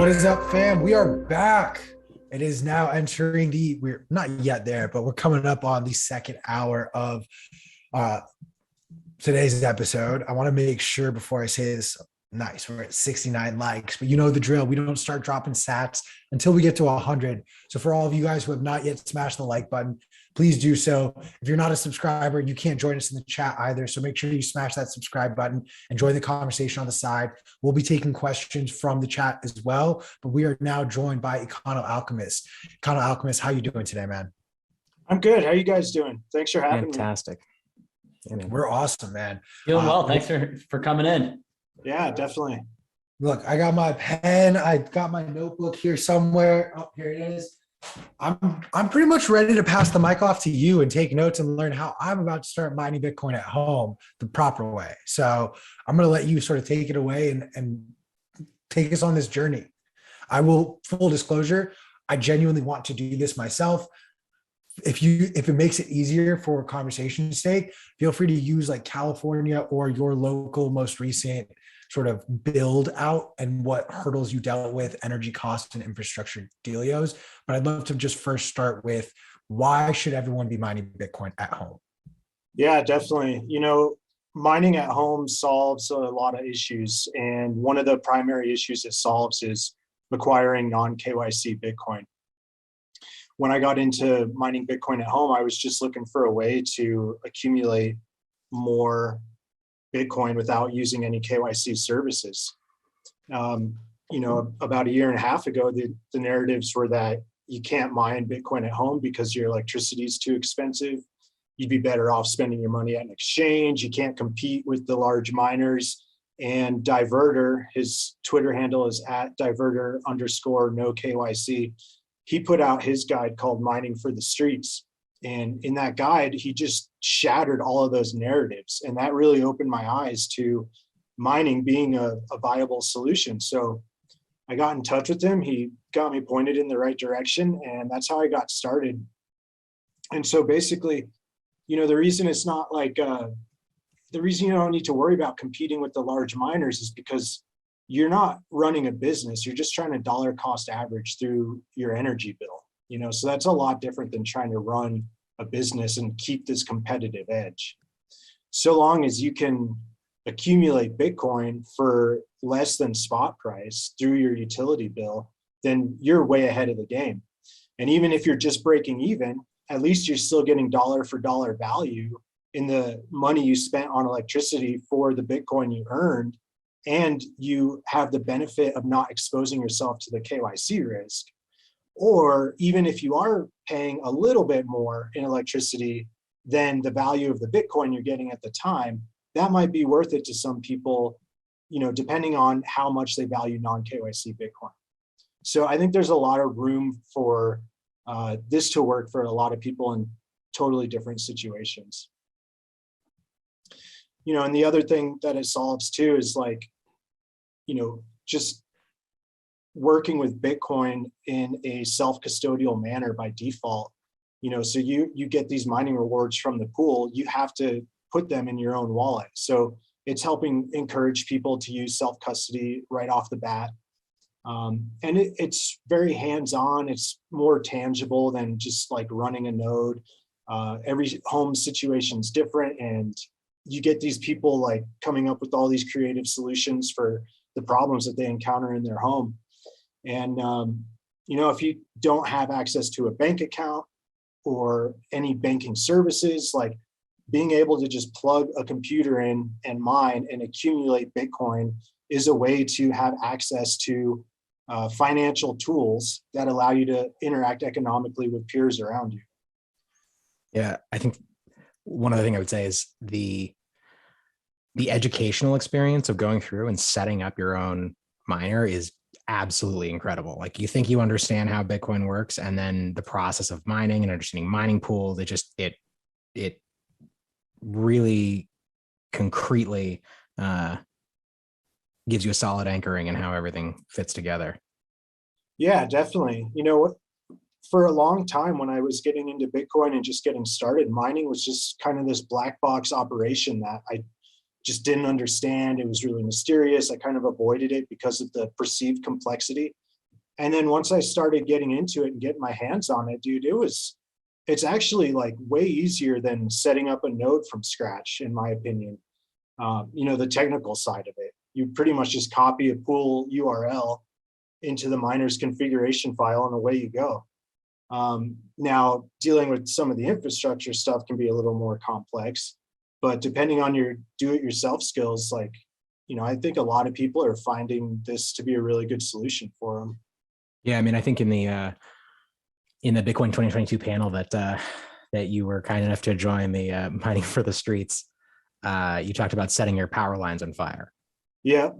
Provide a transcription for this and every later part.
What is up, fam? We are back. It is now entering we're not yet there, but we're coming up on the second hour of uh, today's episode. I want to make sure before I say this, nice, we're at 69 likes, but you know the drill. We don't start dropping sats until we get to 100. So for all of you guys who have not yet smashed the like button, please do so. If you're not a subscriber, you can't join us in the chat either. So make sure you smash that subscribe button and join the conversation on the side. We'll be taking questions from the chat as well, but we are now joined by Econoalchemist. Econoalchemist, how you doing today, man? I'm good. How you guys doing? Thanks for having Fantastic. me. We're awesome, man. Feeling well. Thanks for coming in. Yeah, definitely. Look, I got my pen. I got my notebook here somewhere. Oh, here it is. I'm pretty much ready to pass the mic off to you and take notes and learn how I'm about to start mining Bitcoin at home the proper way. So I'm going to let you sort of take it away and take us on this journey. I will, full disclosure, I genuinely want to do this myself. If it makes it easier for conversation's sake, feel free to use like California or your local most recent sort of build out and what hurdles you dealt with, energy costs and infrastructure dealios. But I'd love to just first start with, why should everyone be mining Bitcoin at home? Yeah, definitely. Mining at home solves a lot of issues. And one of the primary issues it solves is acquiring non-KYC Bitcoin. When I got into mining Bitcoin at home, I was just looking for a way to accumulate more Bitcoin without using any KYC services. About a year and a half ago, the narratives were that you can't mine Bitcoin at home because your electricity is too expensive. You'd be better off spending your money at an exchange. You can't compete with the large miners. And Diverter, his Twitter handle is @Diverter_no KYC. He put out his guide called Mining for the Streets. And in that guide, he just shattered all of those narratives. And that really opened my eyes to mining being a viable solution. So I got in touch with him. He got me pointed in the right direction. And that's how I got started. And so basically, the reason it's not like, the reason you don't need to worry about competing with the large miners is because you're not running a business. You're just trying to dollar cost average through your energy bill. So that's a lot different than trying to run a business and keep this competitive edge. So long as you can accumulate Bitcoin for less than spot price through your utility bill, then you're way ahead of the game. And even if you're just breaking even, at least you're still getting dollar for dollar value in the money you spent on electricity for the Bitcoin you earned. And you have the benefit of not exposing yourself to the KYC risk. Or even if you are paying a little bit more in electricity than the value of the Bitcoin you're getting at the time, that might be worth it to some people, depending on how much they value non-KYC Bitcoin. So I think there's a lot of room for this to work for a lot of people in totally different situations. And the other thing that it solves too is just working with Bitcoin in a self-custodial manner by default. So you get these mining rewards from the pool, you have to put them in your own wallet. So it's helping encourage people to use self-custody right off the bat. And it's very hands-on. It's more tangible than just like running a node. Every home situation is different, and you get these people like coming up with all these creative solutions for the problems that they encounter in their home. And, if you don't have access to a bank account or any banking services, like being able to just plug a computer in and mine and accumulate Bitcoin is a way to have access to financial tools that allow you to interact economically with peers around you. Yeah, I think one other thing I would say is the educational experience of going through and setting up your own miner is absolutely incredible. Like, you think you understand how Bitcoin works, and then the process of mining and understanding mining pools, it really concretely gives you a solid anchoring in how everything fits together. Yeah, definitely. For a long time when I was getting into Bitcoin and just getting started, mining was just kind of this black box operation that I just didn't understand. It was really mysterious. I kind of avoided it because of the perceived complexity. And then once I started getting into it and getting my hands on it, dude, it's actually like way easier than setting up a node from scratch, in my opinion. The technical side of it. You pretty much just copy a pool URL into the miner's configuration file and away you go. Now, dealing with some of the infrastructure stuff can be a little more complex, but depending on your do-it-yourself skills, like, I think a lot of people are finding this to be a really good solution for them. Yeah, I mean, I think in the Bitcoin 2022 panel that you were kind enough to join, the mining for the streets, you talked about setting your power lines on fire. Yep.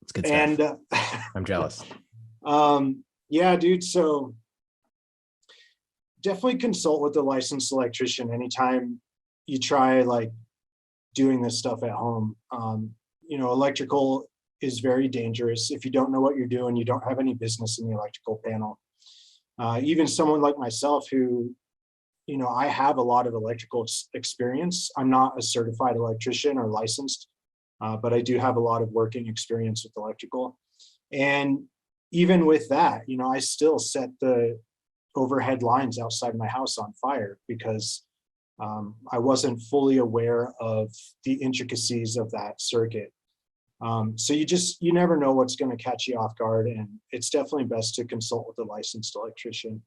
It's good stuff. And I'm jealous. Yeah, dude. So definitely consult with a licensed electrician anytime you try like doing this stuff at home. Electrical is very dangerous. If you don't know what you're doing, you don't have any business in the electrical panel. Even someone like myself who, I have a lot of electrical experience. I'm not a certified electrician or licensed, but I do have a lot of working experience with electrical. And even with that, I still set the overhead lines outside my house on fire because I wasn't fully aware of the intricacies of that circuit. So you never know what's going to catch you off guard, and it's definitely best to consult with a licensed electrician.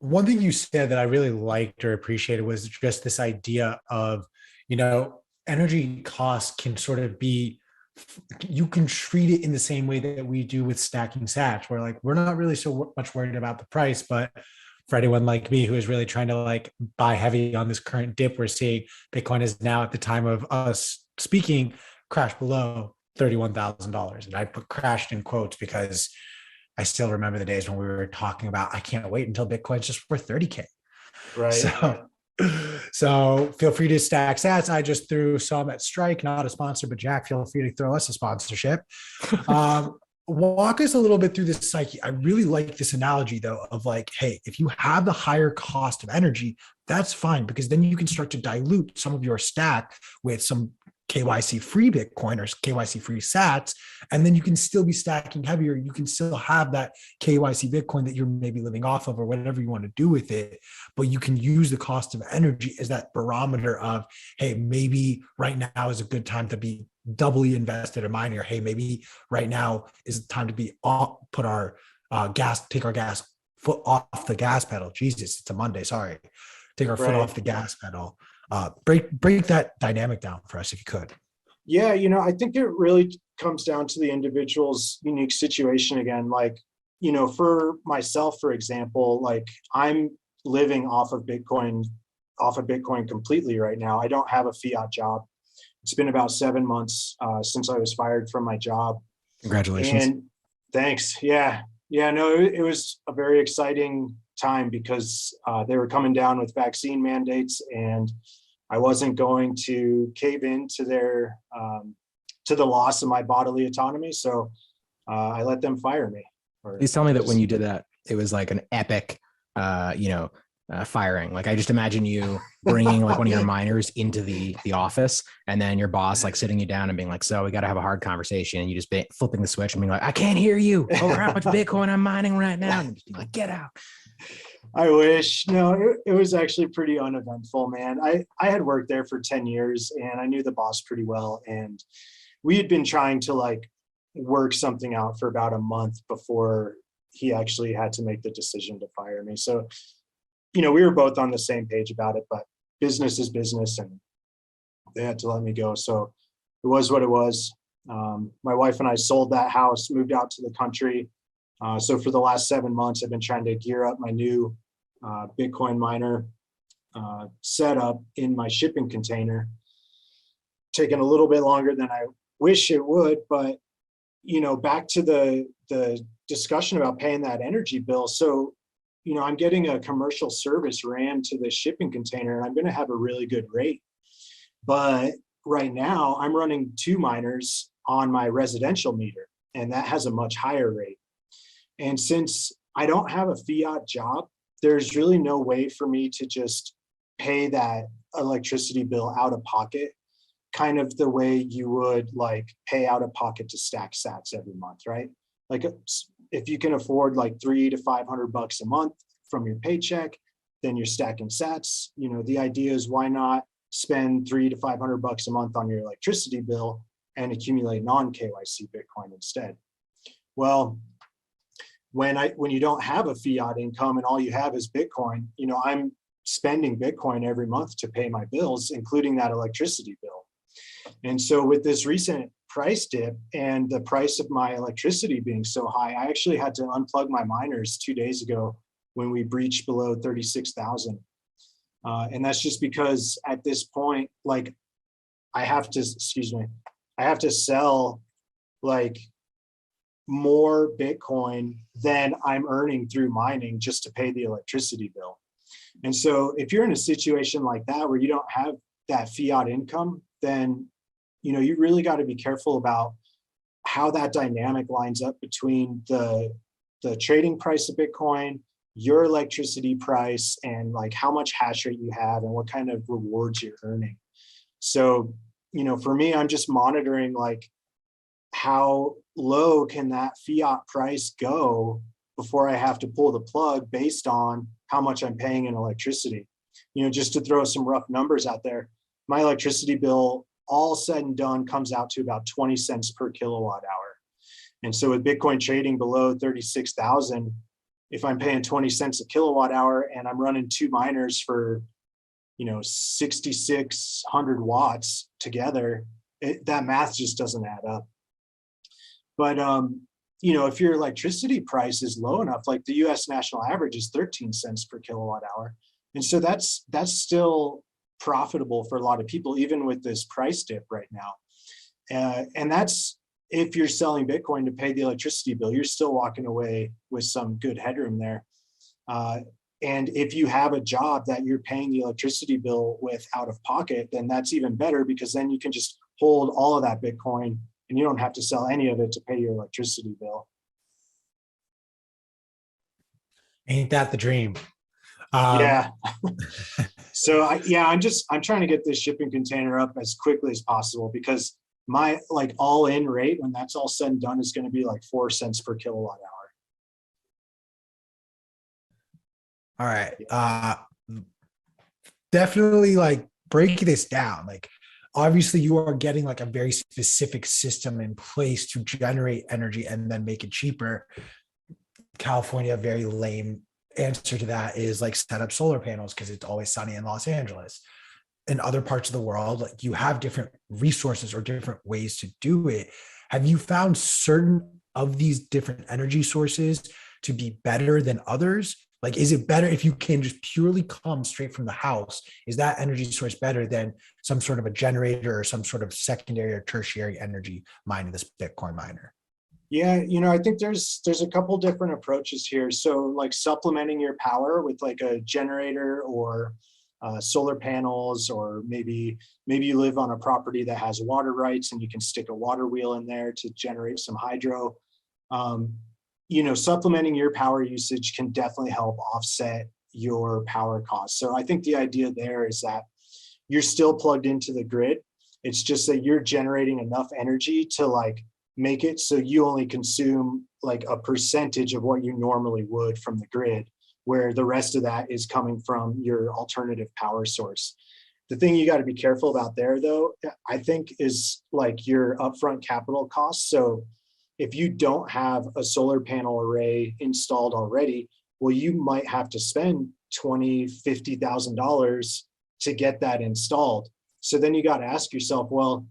One thing you said that I really liked or appreciated was just this idea of, energy costs can sort of be, you can treat it in the same way that we do with stacking sats, where like, we're not really so much worried about the price, but for anyone like me who is really trying to like buy heavy on this current dip, we're seeing Bitcoin is now at the time of us speaking crashed below $31,000. And I put crashed in quotes because I still remember the days when we were talking about, I can't wait until Bitcoin's just worth 30K. Right. So feel free to stack sats. I just threw some at Strike, not a sponsor, but Jack, feel free to throw us a sponsorship. Walk us a little bit through this psyche. I really like this analogy though, of like, hey, if you have the higher cost of energy, that's fine, because then you can start to dilute some of your stack with some KYC free Bitcoin or KYC free sats, and then you can still be stacking heavier. You can still have that KYC Bitcoin that you're maybe living off of or whatever you want to do with it, but you can use the cost of energy as that barometer of, hey, maybe right now is a good time to be doubly invested in mining, or hey, maybe right now is the time to be take our gas foot off the gas pedal. Jesus, it's a Monday. Sorry. Take our foot off the gas pedal. Break that dynamic down for us if you could. Yeah, I think it really comes down to the individual's unique situation again. Like, for myself, for example, like I'm living off of Bitcoin completely right now. I don't have a fiat job. It's been about 7 months since I was fired from my job. Congratulations. And thanks. Yeah. No, it was a very exciting time because they were coming down with vaccine mandates, and I wasn't going to cave in to their to the loss of my bodily autonomy. So I let them fire me. Please tell me that when you did that, it was like an epic, firing. Like I just imagine you bringing like one of your miners into the office, and then your boss like sitting you down and being like, "So we got to have a hard conversation." And you just flipping the switch and being like, "I can't hear you over how much Bitcoin I'm mining right now," and just being like, "Get out." I wish. No, it was actually pretty uneventful, man. I had worked there for 10 years and I knew the boss pretty well. And we had been trying to like work something out for about a month before he actually had to make the decision to fire me. So, we were both on the same page about it, but business is business and they had to let me go. So it was what it was. My wife and I sold that house, moved out to the country. So for the last 7 months, I've been trying to gear up my new Bitcoin miner setup in my shipping container. Taking a little bit longer than I wish it would, but back to the discussion about paying that energy bill. So, I'm getting a commercial service ran to the shipping container, and I'm going to have a really good rate. But right now, I'm running 2 miners on my residential meter, and that has a much higher rate. And since I don't have a fiat job, there's really no way for me to just pay that electricity bill out of pocket, kind of the way you would like pay out of pocket to stack sats every month, right? Like if you can afford like $300 to $500 a month from your paycheck, then you're stacking sats. You know, the idea is why not spend $300 to $500 a month on your electricity bill and accumulate non-KYC Bitcoin instead. Well, when you don't have a fiat income and all you have is Bitcoin, you know, I'm spending Bitcoin every month to pay my bills, including that electricity bill. And so with this recent price dip and the price of my electricity being so high, I actually had to unplug my miners 2 days ago when we breached below 36,000. And that's just because at this point, like I have to sell like more Bitcoin than I'm earning through mining just to pay the electricity bill. And so if you're in a situation like that where you don't have that fiat income, then you know you really got to be careful about how that dynamic lines up between the trading price of Bitcoin, your electricity price, and like how much hash rate you have and what kind of rewards you're earning. So, you know, for me, I'm just monitoring like how low can that fiat price go before I have to pull the plug based on how much I'm paying in electricity. You know, just to throw some rough numbers out there, my electricity bill all said and done comes out to about 20 cents per kilowatt hour. And so with Bitcoin trading below 36,000, if I'm paying 20 cents a kilowatt hour and I'm running 2 miners for, you know, 6,600 watts together, that math just doesn't add up. But, you know, if your electricity price is low enough, like the US national average is 13 cents per kilowatt hour. And so that's still profitable for a lot of people, even with this price dip right now. And that's if you're selling Bitcoin to pay the electricity bill, you're still walking away with some good headroom there. And if you have a job that you're paying the electricity bill with out of pocket, then that's even better because then you can just hold all of that Bitcoin and you don't have to sell any of it to pay your electricity bill. Ain't that the dream? Yeah. So I'm trying to get this shipping container up as quickly as possible because my like all in rate when that's all said and done is going to be like 4 cents per kilowatt hour. All right. Definitely like break this down. Like obviously you are getting like a very specific system in place to generate energy and then make it cheaper. California, very lame answer to that is like set up solar panels because it's always sunny in Los Angeles. In other parts of the world, like you have different resources or different ways to do it. Have you found certain of these different energy sources to be better than others? Like, is it better if you can just purely come straight from the house? Is that energy source better than some sort of a generator or some sort of secondary or tertiary energy mining this Bitcoin miner? Yeah, you know, I think there's a couple different approaches here. So like supplementing your power with like a generator or solar panels, or maybe you live on a property that has water rights and you can stick a water wheel in there to generate some hydro. You know, supplementing your power usage can definitely help offset your power costs. So I think the idea there is that you're still plugged into the grid. It's just that you're generating enough energy to like make it so you only consume like a percentage of what you normally would from the grid, where the rest of that is coming from your alternative power source. The thing you got to be careful about there, though, I think, is like your upfront capital costs. So if you don't have a solar panel array installed already, well, you might have to spend $20,000, $50,000 to get that installed. So then you got to ask yourself, well,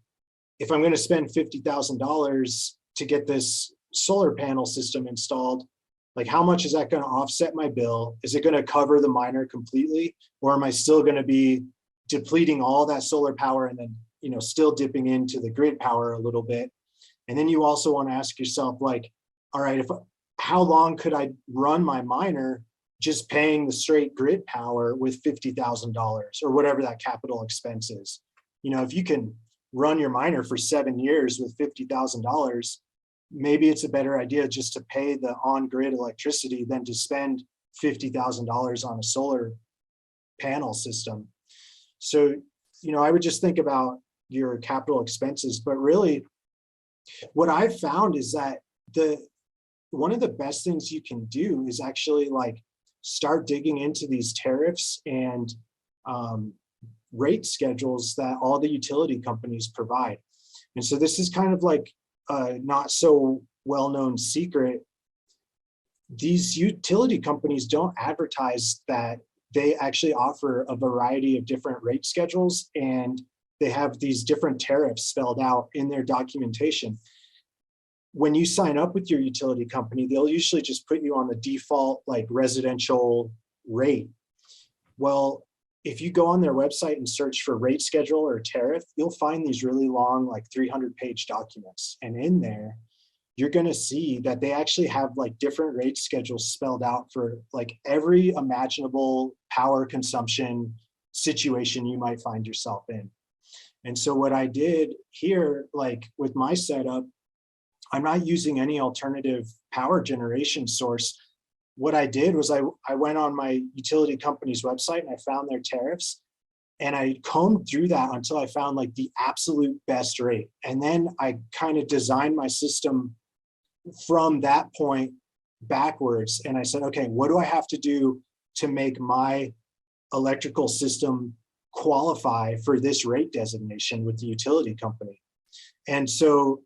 if I'm going to spend $50,000 to get this solar panel system installed, like how much is that going to offset my bill? Is it going to cover the miner completely? Or am I still going to be depleting all that solar power and then, you know, still dipping into the grid power a little bit? And then you also want to ask yourself, like, all right, how long could I run my miner just paying the straight grid power with $50,000 or whatever that capital expense is? You know, if you can run your miner for 7 years with $50,000, maybe it's a better idea just to pay the on-grid electricity than to spend $50,000 on a solar panel system. So, you know, I would just think about your capital expenses. But really, what I've found is that one of the best things you can do is actually like start digging into these tariffs and rate schedules that all the utility companies provide. And so this is kind of like a not so well-known secret. These utility companies don't advertise that they actually offer a variety of different rate schedules, and they have these different tariffs spelled out in their documentation. When you sign up with your utility company, they'll usually just put you on the default like residential rate. Well, if you go on their website and search for rate schedule or tariff, you'll find these really long, like 300-page documents. And in there, you're going to see that they actually have like different rate schedules spelled out for like every imaginable power consumption situation you might find yourself in. And so what I did here, like with my setup, I'm not using any alternative power generation source. What I did was I went on my utility company's website and I found their tariffs, and I combed through that until I found like the absolute best rate. And then I kind of designed my system from that point backwards. And I said, okay, what do I have to do to make my electrical system qualify for this rate designation with the utility company? And so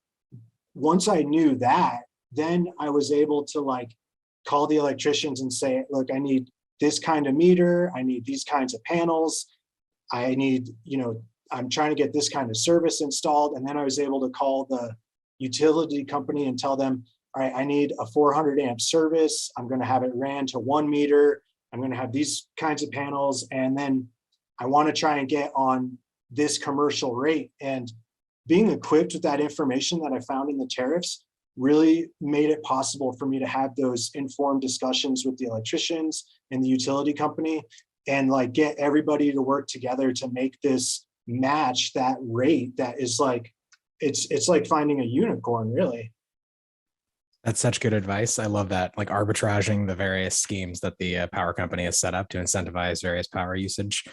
once I knew that, then I was able to like call the electricians and say, look, I need this kind of meter, I need these kinds of panels, I need, I'm trying to get this kind of service installed. And then I was able to call the utility company and tell them, all right, I need a 400 amp service, I'm going to have it ran to 1 meter, I'm going to have these kinds of panels, and then I want to try and get on this commercial rate. And being equipped with that information that I found in the tariffs really made it possible for me to have those informed discussions with the electricians and the utility company and like get everybody to work together to make this match that rate that is like, it's like finding a unicorn, really. That's such good advice. I love that, like arbitraging the various schemes that the power company has set up to incentivize various power usage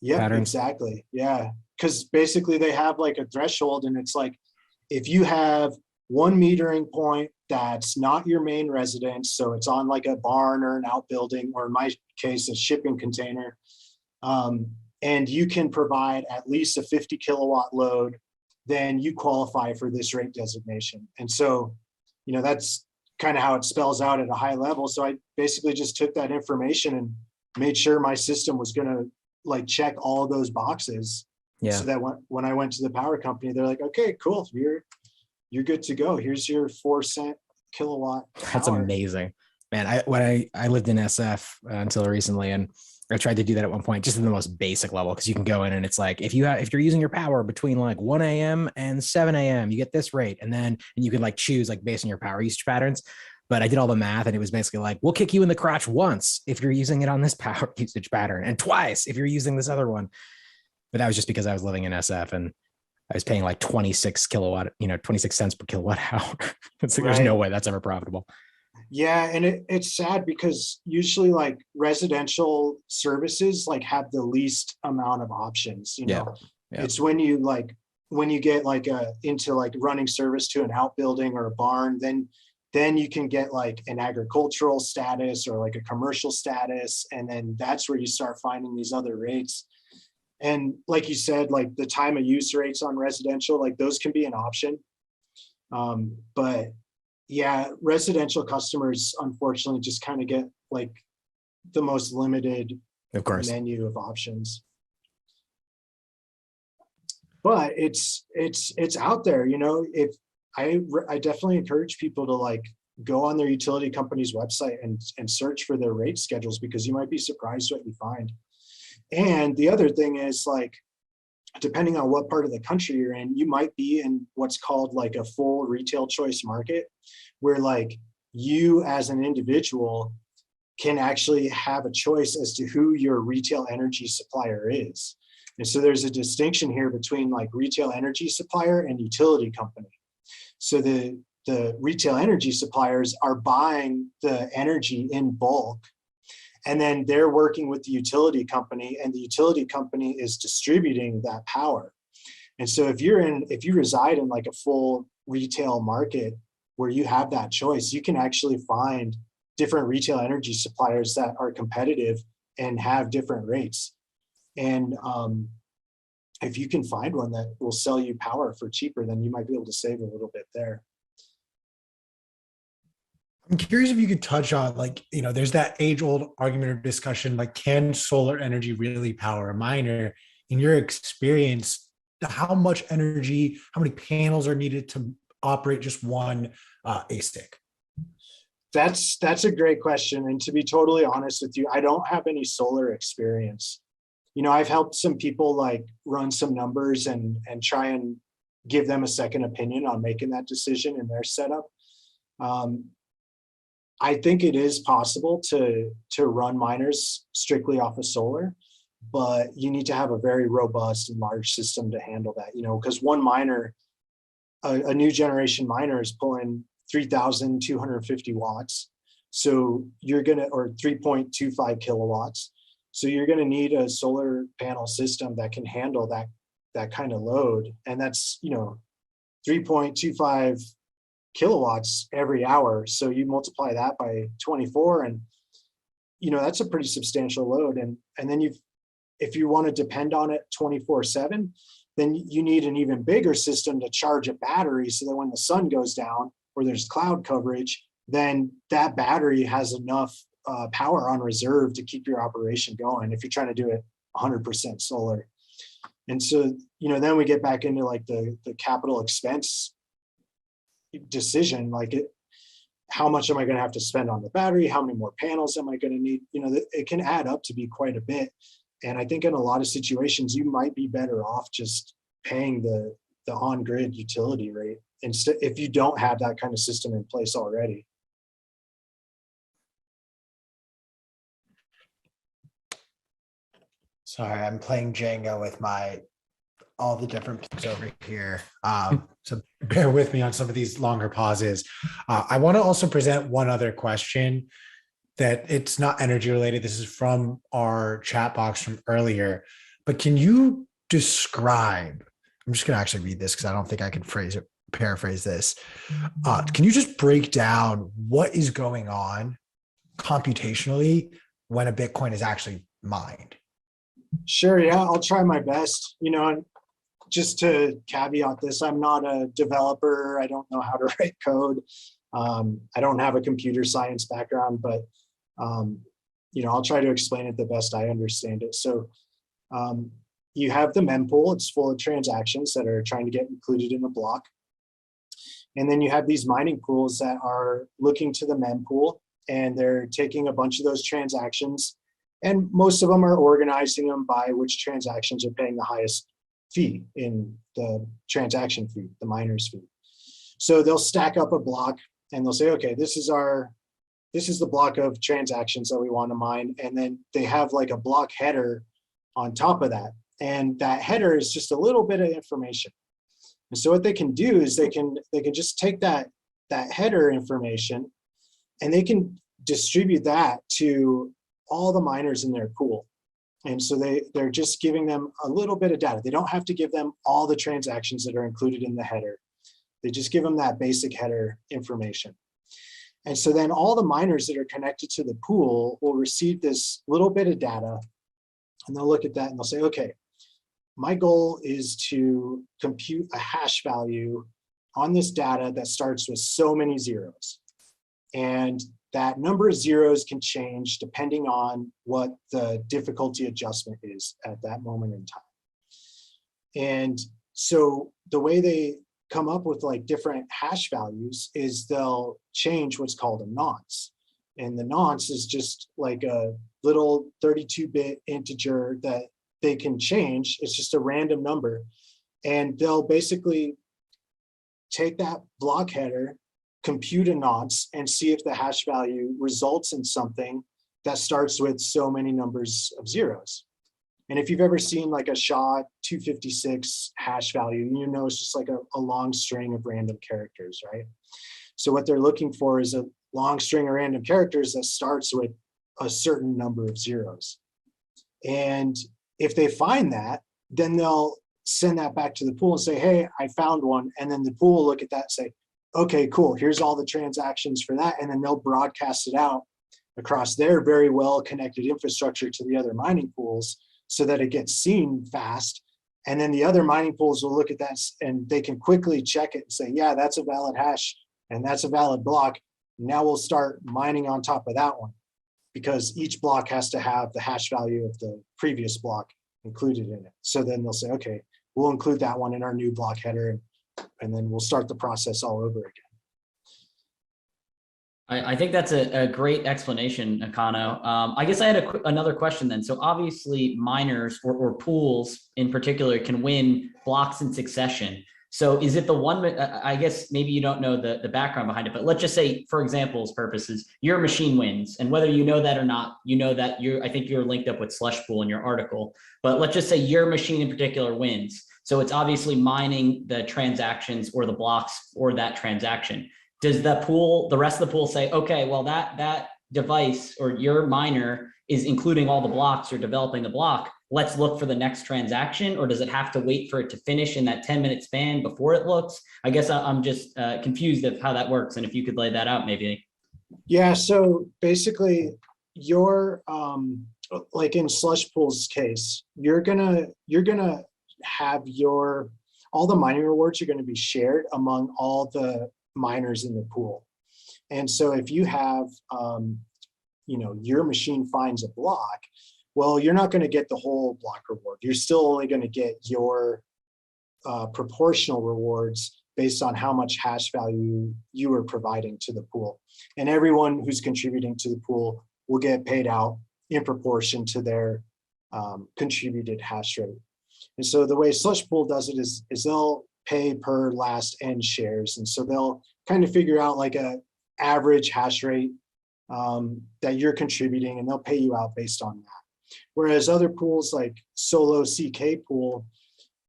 patterns. Exactly. Yeah. Because basically they have like a threshold, and it's like, if you have one metering point that's not your main residence, so it's on like a barn or an outbuilding, or in my case, a shipping container, and you can provide at least a 50 kilowatt load, then you qualify for this rate designation. And so, that's kind of how it spells out at a high level. So I basically just took that information and made sure my system was going to like check all of those boxes. Yeah. So that when I went to the power company, they're like, okay, cool. You're good to go. Here's your 4-cent kilowatt power. That's amazing, man. When I lived in SF until recently, and I tried to do that at one point, just in the most basic level, because you can go in and it's like, if you're using your power between like 1 a.m. and 7 a.m., you get this rate, and you can like choose like based on your power usage patterns. But I did all the math, and it was basically like, we'll kick you in the crotch once if you're using it on this power usage pattern, and twice if you're using this other one. But that was just because I was living in SF and I was paying like 26 cents per kilowatt hour. It's like, There's no way that's ever profitable. Yeah. And it's sad because usually like residential services like have the least amount of options, Yeah. It's when you get like into like running service to an outbuilding or a barn, then you can get like an agricultural status or like a commercial status. And then that's where you start finding these other rates. And like you said, like the time of use rates on residential, like those can be an option. But yeah, residential customers, unfortunately, just kind of get like the most limited menu of options. But it's out there, if I definitely encourage people to like go on their utility company's website and search for their rate schedules, because you might be surprised what you find. And the other thing is like, depending on what part of the country you're in, you might be in what's called like a full retail choice market, where like you as an individual can actually have a choice as to who your retail energy supplier is. And so there's a distinction here between like retail energy supplier and utility company. So the retail energy suppliers are buying the energy in bulk, and then they're working with the utility company, and the utility company is distributing that power. And so if you reside in like a full retail market where you have that choice, you can actually find different retail energy suppliers that are competitive and have different rates. And if you can find one that will sell you power for cheaper, then you might be able to save a little bit there. I'm curious if you could touch on, like, there's that age-old argument or discussion, like, can solar energy really power a miner? In your experience, how much energy, how many panels are needed to operate just one ASIC? That's a great question. And to be totally honest with you, I don't have any solar experience. I've helped some people like run some numbers and try and give them a second opinion on making that decision in their setup. I think it is possible to run miners strictly off of solar, but you need to have a very robust and large system to handle that, because one miner, a new generation miner is pulling 3,250 watts. So you're or 3.25 kilowatts. So you're going to need a solar panel system that can handle that kind of load. And that's, 3.25 kilowatts every hour. So you multiply that by 24 and, that's a pretty substantial load. And then if you want to depend on it 24/7, then you need an even bigger system to charge a battery so that when the sun goes down or there's cloud coverage, then that battery has enough power on reserve to keep your operation going if you're trying to do it 100% solar. And so, then we get back into like the capital expense decision, like how much am I going to have to spend on the battery? How many more panels am I going to need? It can add up to be quite a bit. And I think in a lot of situations, you might be better off just paying the on-grid utility rate instead if you don't have that kind of system in place already. Sorry, I'm playing Jenga with all the different pieces over here. So bear with me on some of these longer pauses. I want to also present one other question that it's not energy related. This is from our chat box from earlier, but can you describe, I'm just going to actually read this because I don't think I can paraphrase this. Can you just break down what is going on computationally when a Bitcoin is actually mined? Sure, yeah, I'll try my best. And just to caveat this, I'm not a developer. I don't know how to write code. I don't have a computer science background, but I'll try to explain it the best I understand it. So you have the mempool. It's full of transactions that are trying to get included in the block. And then you have these mining pools that are looking to the mempool, and they're taking a bunch of those transactions, and most of them are organizing them by which transactions are paying the highest fee in the transaction fee, the miner's fee. So they'll stack up a block and they'll say, okay, this is the block of transactions that we want to mine. And then they have like a block header on top of that. And that header is just a little bit of information. And so what they can do is they can just take that header information and they can distribute that to all the miners in their pool. And so they're just giving them a little bit of data. They don't have to give them all the transactions that are included in the header. They just give them that basic header information. And so then all the miners that are connected to the pool will receive this little bit of data, and they'll look at that and they'll say, okay, my goal is to compute a hash value on this data that starts with so many zeros. And that number of zeros can change depending on what the difficulty adjustment is at that moment in time. And so the way they come up with like different hash values is they'll change what's called a nonce. And the nonce is just like a little 32-bit integer that they can change. It's just a random number. And they'll basically take that block header, compute a nonce, and see if the hash value results in something that starts with so many numbers of zeros. And if you've ever seen like a SHA-256 hash value, it's just like a long string of random characters, right? So what they're looking for is a long string of random characters that starts with a certain number of zeros. And if they find that, then they'll send that back to the pool and say, hey, I found one. And then the pool will look at that and say, okay, cool, here's all the transactions for that. And then they'll broadcast it out across their very well connected infrastructure to the other mining pools so that it gets seen fast. And then the other mining pools will look at that and they can quickly check it and say, yeah, that's a valid hash and that's a valid block. Now we'll start mining on top of that one, because each block has to have the hash value of the previous block included in it. So then they'll say, okay, we'll include that one in our new block header, and then we'll start the process all over again. I think that's a great explanation, Econo. I guess I had another question then. So obviously miners or pools in particular can win blocks in succession. So is it the one, I guess maybe you don't know the background behind it, but let's just say, for example's purposes, your machine wins. And whether you know that or not, you know that I think you're linked up with Slush Pool in your article, but let's just say your machine in particular wins. So it's obviously mining the transactions or the blocks for that transaction. Does the pool, the rest of the pool say, okay, well, that device or your miner is including all the blocks or developing the block, let's look for the next transaction? Or does it have to wait for it to finish in that 10-minute span before it looks? I guess I'm just confused of how that works. And if you could lay that out, maybe. Yeah, so basically your, like in Slush Pool's case, you're gonna have all the mining rewards are gonna be shared among all the miners in the pool. And so if you have, your machine finds a block, well, you're not going to get the whole block reward. You're still only going to get your proportional rewards based on how much hash value you are providing to the pool. And everyone who's contributing to the pool will get paid out in proportion to their contributed hash rate. And so the way Slush Pool does it is they'll pay per last N shares. And so they'll kind of figure out like a average hash rate that you're contributing, and they'll pay you out based on that. Whereas other pools like Solo CK Pool,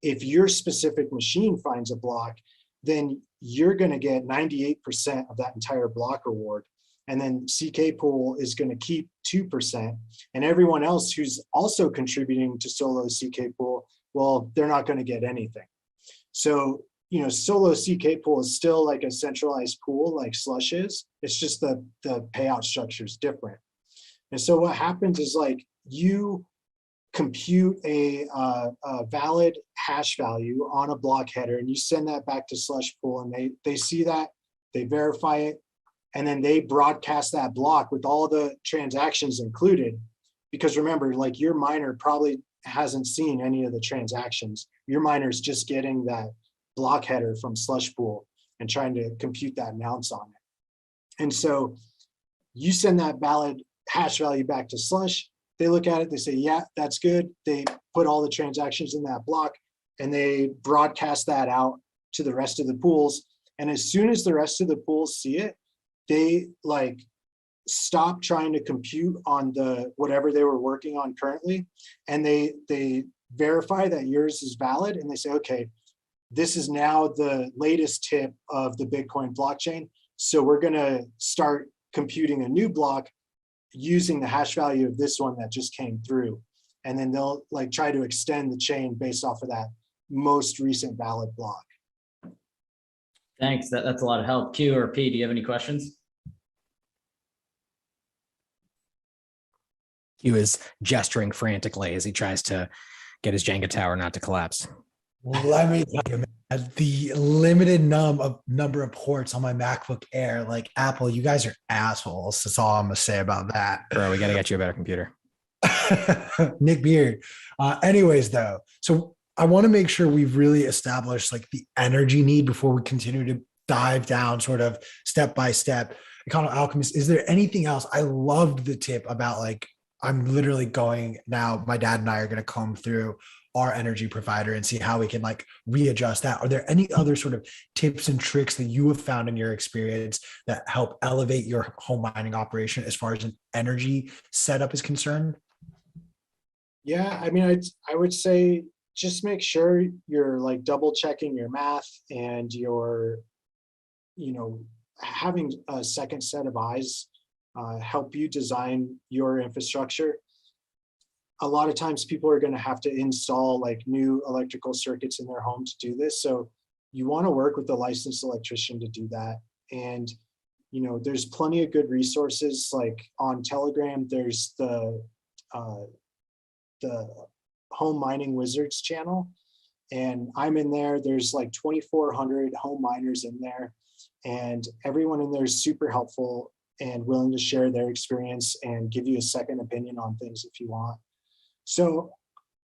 if your specific machine finds a block, then you're going to get 98% of that entire block reward. And then CK Pool is going to keep 2%. And everyone else who's also contributing to Solo CK Pool, well, they're not going to get anything. So, Solo CK Pool is still like a centralized pool like Slush is. It's just the payout structure is different. And so what happens is like you compute a valid hash value on a block header and you send that back to Slush Pool, and they see that, they verify it, and then they broadcast that block with all the transactions included. Because remember, like your miner probably hasn't seen any of the transactions. Your miner is just getting that block header from Slush Pool and trying to compute that amounts on it. And so you send that valid hash value back to Slush. They look at it, they say, yeah, that's good. They put all the transactions in that block and they broadcast that out to the rest of the pools. And as soon as the rest of the pools see it, they like stop trying to compute on the whatever they were working on currently, and they verify that yours is valid, and they say, okay, this is now the latest tip of the Bitcoin blockchain, so we're going to start computing a new block using the hash value of this one that just came through. And then they'll like try to extend the chain based off of that most recent valid block. Thanks. That's a lot of help. Q or P, do you have any questions? Q is gesturing frantically as he tries to get his Jenga tower not to collapse. Let me tell you, man, the limited number of ports on my MacBook Air, like Apple, you guys are assholes. That's all I'm gonna say about that. Bro, we got to get you a better computer. Nick Beard. Anyways, though, so I want to make sure we've really established like the energy need before we continue to dive down sort of step by step. Econoalchemist, is there anything else? I loved the tip about like, I'm literally going now, my dad and I are going to comb through our energy provider and see how we can like readjust that. Are there any other sort of tips and tricks that you have found in your experience that help elevate your home mining operation as far as an energy setup is concerned? Yeah, I mean, I would say just make sure you're like double checking your math and you're, having a second set of eyes help you design your infrastructure. a lot of times people are going to have to install like new electrical circuits in their home to do this. So you want to work with a licensed electrician to do that. And, you know, there's plenty of good resources like on Telegram. There's the Home Mining Wizards channel, and I'm in there. There's like 2,400 home miners in there, and everyone in there is super helpful and willing to share their experience and give you a second opinion on things if you want. So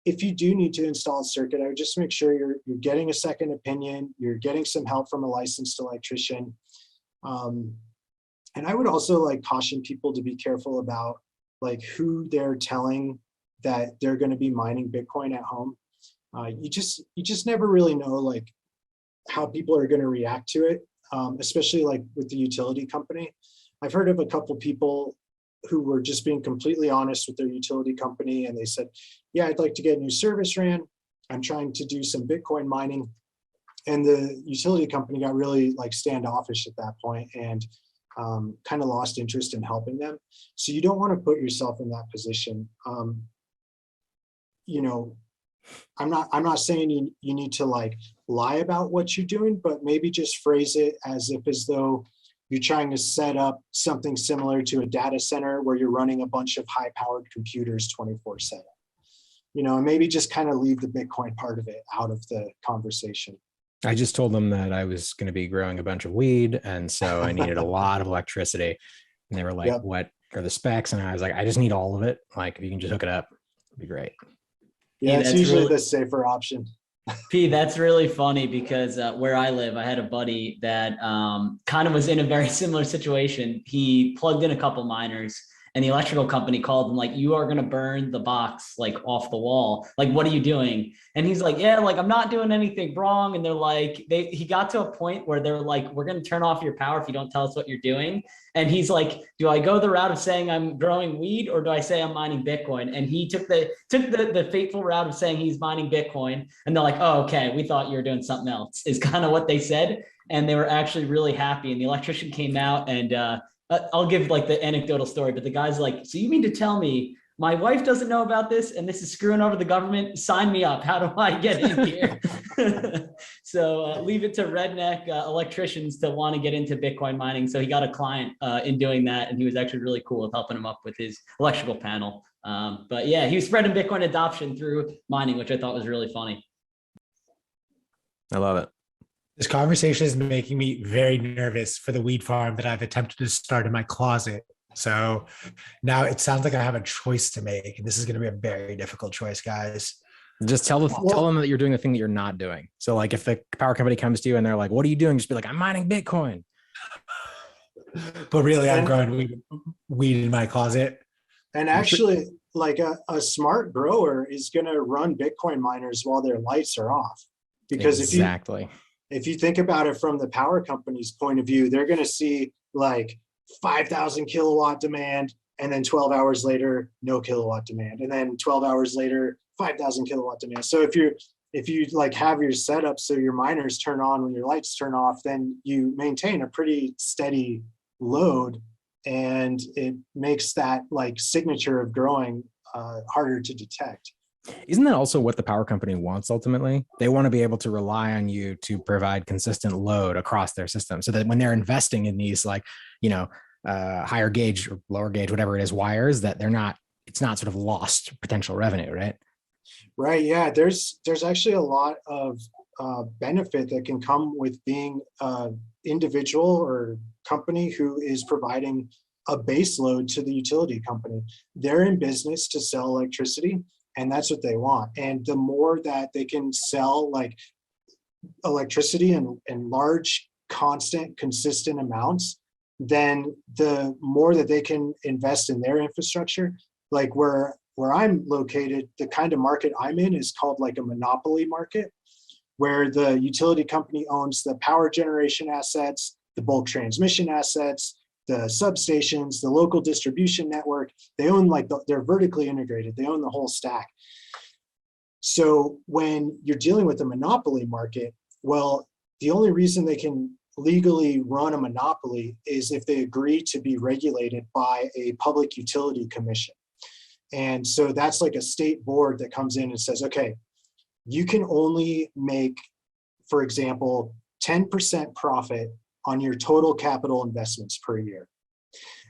if you do need to install a circuit, I would just make sure you're getting a second opinion, you're getting some help from a licensed electrician. And I would also like caution people to be careful about like who they're telling that they're going to be mining Bitcoin at home. You just never really know like how people are going to react to it, especially like with the utility company. I've heard of a couple people who were just being completely honest with their utility company, and they said, yeah, I'd like to get a new service ran. I'm trying to do some Bitcoin mining. And the utility company got really like standoffish at that point and kind of lost interest in helping them. So you don't want to put yourself in that position. You know, I'm not saying you need to like lie about what you're doing, but maybe just phrase it as though you're trying to set up something similar to a data center where you're running a bunch of high powered computers 24/7. You know, and maybe just kind of leave the Bitcoin part of it out of the conversation. I just told them that I was going to be growing a bunch of weed, and so I needed a lot of electricity. And they were like, Yep. what are the specs? And I was like, I just need all of it. Like, if you can just hook it up, it'd be great. Yeah, it's that's usually really- the safer option. P, that's really funny because where I live, I had a buddy that kind of was in a very similar situation. He plugged in a couple miners, and the electrical company called him like, you are going to burn the box like off the wall. Like, what are you doing? And he's like, yeah, like I'm not doing anything wrong. And they're like, he got to a point where they're like, we're going to turn off your power if you don't tell us what you're doing. And he's like, do I go the route of saying I'm growing weed, or do I say I'm mining Bitcoin? And he took the fateful route of saying he's mining Bitcoin. And they're like, oh, okay, we thought you were doing something else, is kind of what they said. And they were actually really happy. And the electrician came out, and I'll give like the anecdotal story, but the guy's like, so you mean to tell me my wife doesn't know about this and this is screwing over the government? Sign me up. How do I get in here? So leave it to redneck electricians to want to get into Bitcoin mining. So he got a client in doing that, and he was actually really cool with helping him up with his electrical panel. But yeah, he was spreading Bitcoin adoption through mining, which I thought was really funny. I love it. This conversation is making me very nervous for the weed farm that I've attempted to start in my closet. So now it sounds like I have a choice to make, and this is going to be a very difficult choice, guys. Just tell them that you're doing the thing that you're not doing. So like if the power company comes to you and they're like, what are you doing? Just be like, I'm mining Bitcoin. But really, I'm growing weed in my closet. And actually, like a smart grower is going to run Bitcoin miners while their lights are off. Because if you think about it from the power company's point of view, they're going to see like 5,000 kilowatt demand, and then 12 hours later, no kilowatt demand. And then 12 hours later, 5,000 kilowatt demand. So if you like have your setup so your miners turn on when your lights turn off, then you maintain a pretty steady load, and it makes that like signature of growing harder to detect. Isn't that also what the power company wants ultimately? They want to be able to rely on you to provide consistent load across their system, so that when they're investing in these like, you know, higher gauge or lower gauge, whatever it is, wires, that it's not sort of lost potential revenue, right? Right. Yeah. There's actually a lot of benefit that can come with being an individual or company who is providing a base load to the utility company. They're in business to sell electricity, and that's what they want. And the more that they can sell like electricity in large, constant, consistent amounts, then the more that they can invest in their infrastructure. Like where I'm located, the kind of market I'm in is called like a monopoly market, where the utility company owns the power generation assets, the bulk transmission assets, the substations, the local distribution network. They own they're vertically integrated. They own the whole stack. So when you're dealing with a monopoly market, well, the only reason they can legally run a monopoly is if they agree to be regulated by a public utility commission. And so that's like a state board that comes in and says, okay, you can only make, for example, 10% profit on your total capital investments per year.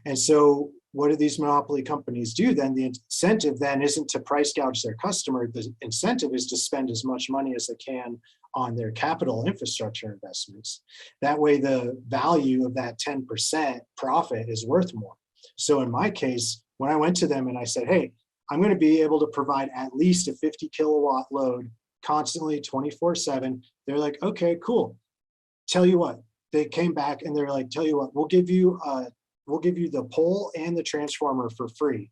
And so what do these monopoly companies do then? The incentive then isn't to price gouge their customer. The incentive is to spend as much money as they can on their capital infrastructure investments. That way the value of that 10% profit is worth more. So in my case, when I went to them and I said, hey, I'm going to be able to provide at least a 50 kilowatt load constantly 24/7. They're like, okay, cool. Tell you what, they came back and they're like, tell you what, we'll give you the pole and the transformer for free.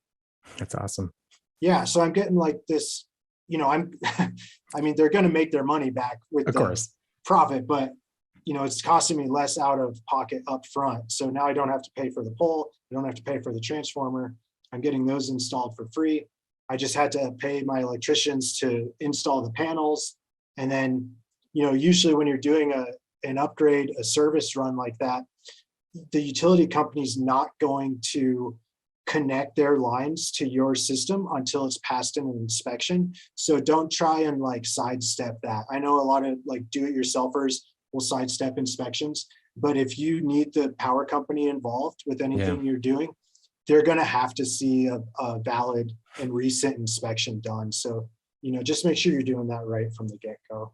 That's awesome. Yeah. So I'm getting like this, I mean, they're going to make their money back with Of the course. profit, but it's costing me less out of pocket up front. So now I don't have to pay for the pole. I don't have to pay for the transformer. I'm getting those installed for free. I just had to pay my electricians to install the panels. And then, usually when you're doing an upgrade, a service run like that, the utility company's not going to connect their lines to your system until it's passed an inspection. So don't try and like sidestep that. I know a lot of like do-it-yourselfers will sidestep inspections, but if you need the power company involved with anything you're doing, they're going to have to see a valid and recent inspection done. So, just make sure you're doing that right from the get-go.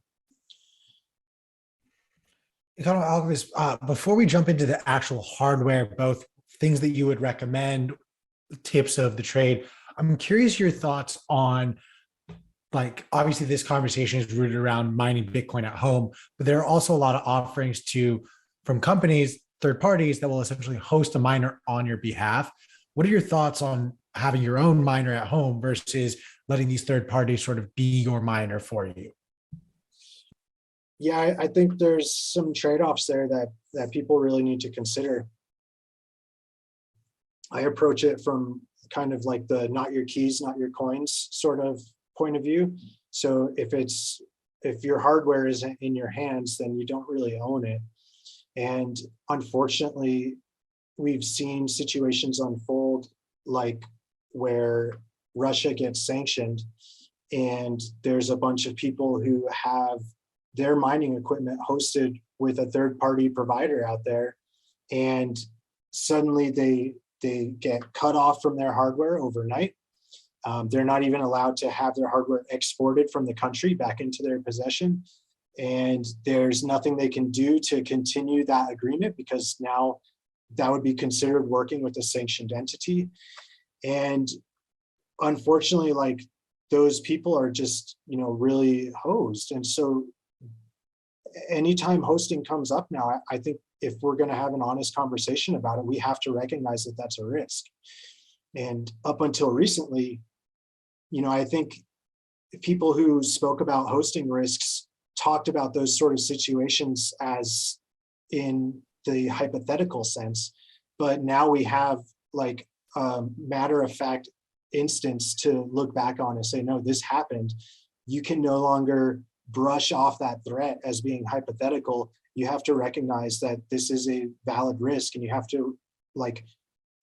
Econoalchemist, before we jump into the actual hardware, both things that you would recommend, tips of the trade, I'm curious your thoughts on, like, obviously this conversation is rooted around mining Bitcoin at home, but there are also a lot of offerings from companies, third parties that will essentially host a miner on your behalf. What are your thoughts on having your own miner at home versus letting these third parties sort of be your miner for you? Yeah, I think there's some trade-offs there that people really need to consider. I approach it from kind of like the not your keys, not your coins sort of point of view. So if your hardware isn't in your hands, then you don't really own it. And unfortunately, we've seen situations unfold like where Russia gets sanctioned and there's a bunch of people who have their mining equipment hosted with a third-party provider out there, and suddenly they get cut off from their hardware overnight. They're not even allowed to have their hardware exported from the country back into their possession. And there's nothing they can do to continue that agreement because now that would be considered working with a sanctioned entity. And unfortunately, like those people are just, really hosed. And so anytime hosting comes up now, I think if we're going to have an honest conversation about it, we have to recognize that that's a risk. And up until recently, I think people who spoke about hosting risks talked about those sort of situations as in the hypothetical sense, but now we have like a matter of fact instance to look back on and say, no, this happened. You can no longer brush off that threat as being hypothetical. You have to recognize that this is a valid risk, and you have to like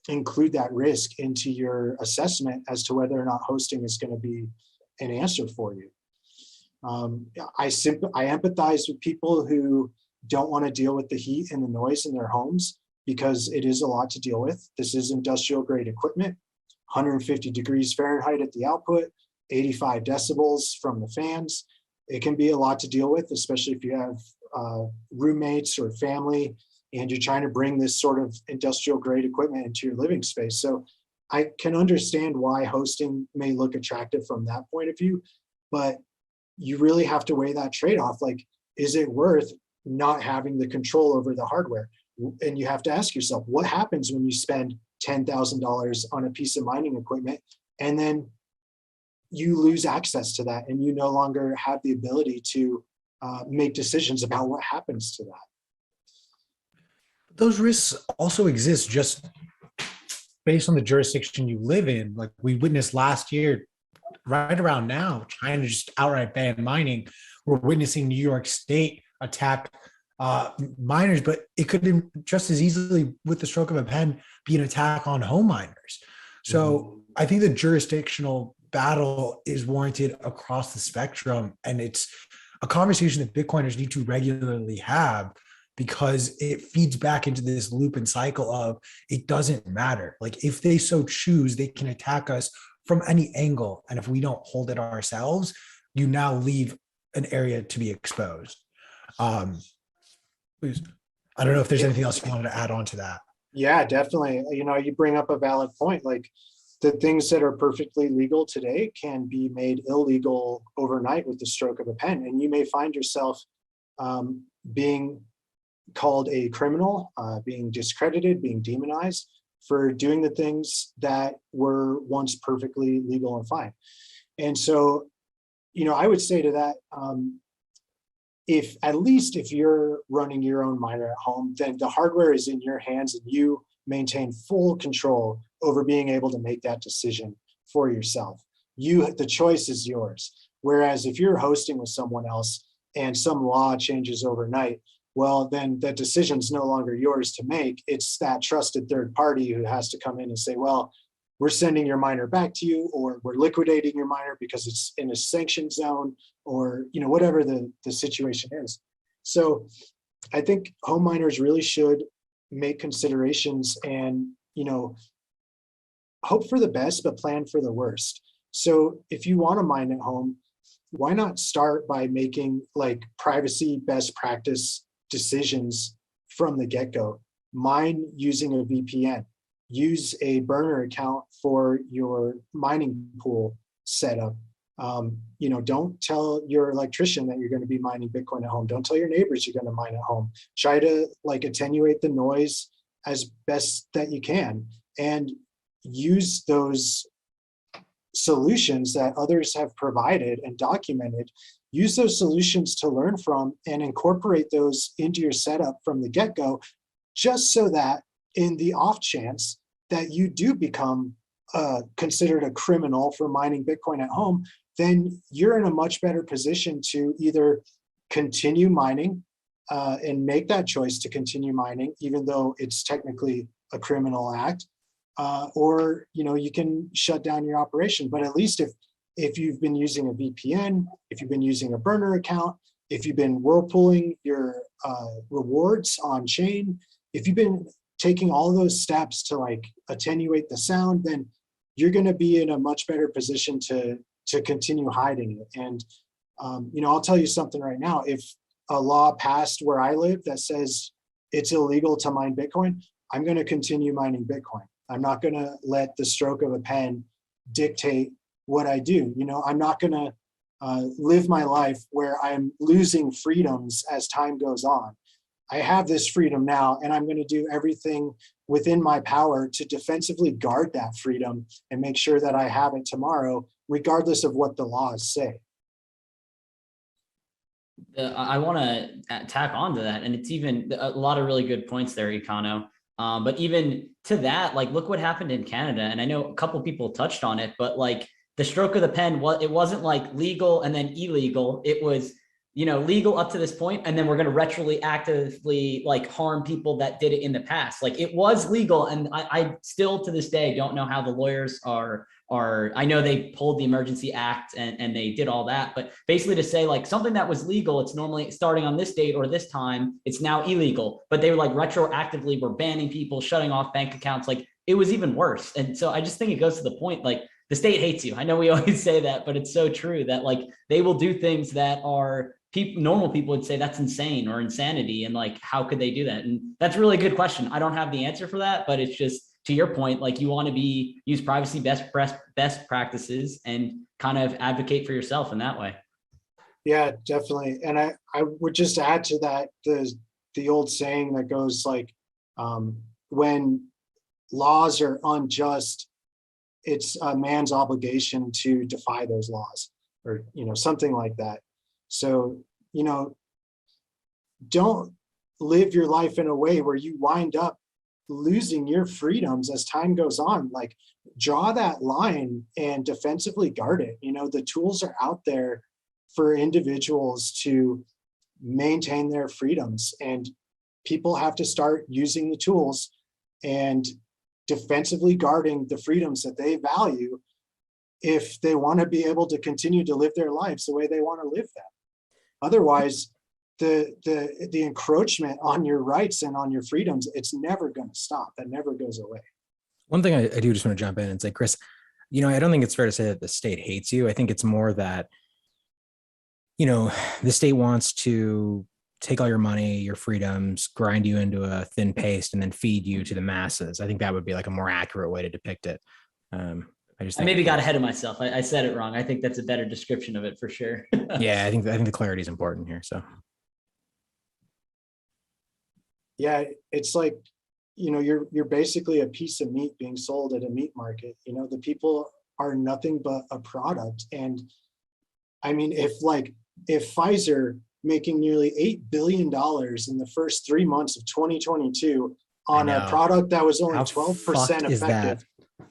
include that risk into your assessment as to whether or not hosting is going to be an answer for you. I empathize with people who don't want to deal with the heat and the noise in their homes because it is a lot to deal with. This is industrial grade equipment, 150 degrees Fahrenheit at the output, 85 decibels from the fans. It can be a lot to deal with, especially if you have roommates or family and you're trying to bring this sort of industrial grade equipment into your living space. So I can understand why hosting may look attractive from that point of view, but you really have to weigh that trade-off. Like, is it worth not having the control over the hardware? And you have to ask yourself, what happens when you spend $10,000 on a piece of mining equipment and then you lose access to that and you no longer have the ability to make decisions about what happens to that? Those risks also exist just based on the jurisdiction you live in. Like we witnessed last year, right around now, China just outright banned mining. We're witnessing New York State attack miners, but it could just as easily, with the stroke of a pen, be an attack on home miners. So I think the jurisdictional battle is warranted across the spectrum, and it's a conversation that Bitcoiners need to regularly have because it feeds back into this loop and cycle of it doesn't matter. Like if they so choose, they can attack us from any angle, and if we don't hold it ourselves, you now leave an area to be exposed. Please. I don't know if there's anything else you wanted to add on to that. Yeah, definitely. You know, you bring up a valid point. Like the things that are perfectly legal today can be made illegal overnight with the stroke of a pen. And you may find yourself being called a criminal, being discredited, being demonized for doing the things that were once perfectly legal and fine. And so, you know, I would say to that, if at least if you're running your own miner at home, then the hardware is in your hands and you maintain full control over being able to make that decision for yourself. The choice is yours. Whereas if you're hosting with someone else and some law changes overnight, well, then the decision's no longer yours to make. It's that trusted third party who has to come in and say, well, we're sending your miner back to you, or we're liquidating your miner because it's in a sanctioned zone, or you know, whatever the situation is. So I think home miners really should make considerations and, you know, hope for the best, but plan for the worst. So if you want to mine at home, why not start by making like privacy best practice decisions from the get-go? Mine using a VPN. Use a burner account for your mining pool setup. You know, don't tell your electrician that you're going to be mining Bitcoin at home. Don't tell your neighbors you're going to mine at home. Try to like attenuate the noise as best that you can, and use those solutions that others have provided and documented. Use those solutions to learn from and incorporate those into your setup from the get-go, just so that in the off chance that you do become considered a criminal for mining Bitcoin at home, then you're in a much better position to either continue mining and make that choice to continue mining, even though it's technically a criminal act, or you know, you can shut down your operation. But at least if you've been using a VPN, if you've been using a burner account, if you've been whirlpooling your rewards on chain, if you've been taking all of those steps to like attenuate the sound, then you're going to be in a much better position to continue hiding it. And you know, I'll tell you something right now. If a law passed where I live that says it's illegal to mine Bitcoin, I'm going to continue mining Bitcoin. I'm not going to let the stroke of a pen dictate what I do. You know, I'm not going to live my life where I'm losing freedoms as time goes on. I have this freedom now, and I'm going to do everything within my power to defensively guard that freedom and make sure that I have it tomorrow, regardless of what the laws say. I want to tack on to that, and it's even a lot of really good points there, Econo. But even to that, like, look what happened in Canada, and I know a couple people touched on it, but like the stroke of the pen, it wasn't like legal and then illegal. It was, you know, legal up to this point, and then we're going to retroactively like harm people that did it in the past. Like it was legal, and I still to this day don't know how the lawyers are. I know they pulled the Emergency Act and they did all that, but basically to say like something that was legal, it's normally starting on this date or this time, it's now illegal. But they were like retroactively were banning people, shutting off bank accounts. Like it was even worse. And so I just think it goes to the point, like the state hates you. I know we always say that, but it's so true that like they will do things that are normal people would say that's insane or insanity. And like, how could they do that? And that's a really good question. I don't have the answer for that, but it's just to your point, like you want to use privacy best practices and kind of advocate for yourself in that way. Yeah, definitely. And I would just add to that the old saying that goes like, when laws are unjust, it's a man's obligation to defy those laws, or you know, something like that. So, you know, don't live your life in a way where you wind up losing your freedoms as time goes on. Like draw that line and defensively guard it. You know, the tools are out there for individuals to maintain their freedoms, and people have to start using the tools and defensively guarding the freedoms that they value if they want to be able to continue to live their lives the way they want to live them. Otherwise, the encroachment on your rights and on your freedoms, it's never going to stop. That never goes away. One thing I do just want to jump in and say, Chris, I don't think it's fair to say that the state hates you. I think it's more that, the state wants to take all your money, your freedoms, grind you into a thin paste, and then feed you to the masses. I think that would be like a more accurate way to depict it. I maybe got ahead of myself. I said it wrong. I think that's a better description of it for sure. Yeah, I think the clarity is important here. So yeah, it's like, you're basically a piece of meat being sold at a meat market. The people are nothing but a product. And I mean, if Pfizer making nearly $8 billion in the first 3 months of 2022 on a product that was only 12% effective,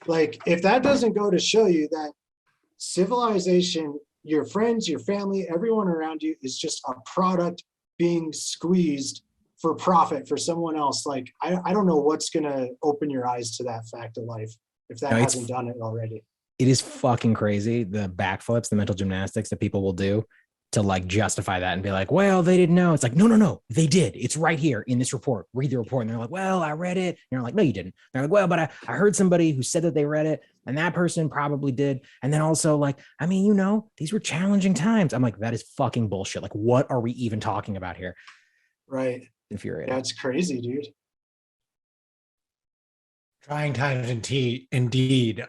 like, if that doesn't go to show you that civilization, your friends, your family, everyone around you is just a product being squeezed for profit for someone else, like, I don't know what's going to open your eyes to that fact of life if that hasn't done it already. It is fucking crazy, the backflips, the mental gymnastics that people will do to like justify that and be like, well, they didn't know. It's like, no, they did. It's right here in this report. Read the report. And they're like, well, I read it. And you're like, no, you didn't. They're like, well, but I heard somebody who said that they read it, and that person probably did. And then also, like, I mean, these were challenging times. I'm like, that is fucking bullshit. Like, what are we even talking about here? Right. Infuriating. That's crazy, dude. Trying times indeed.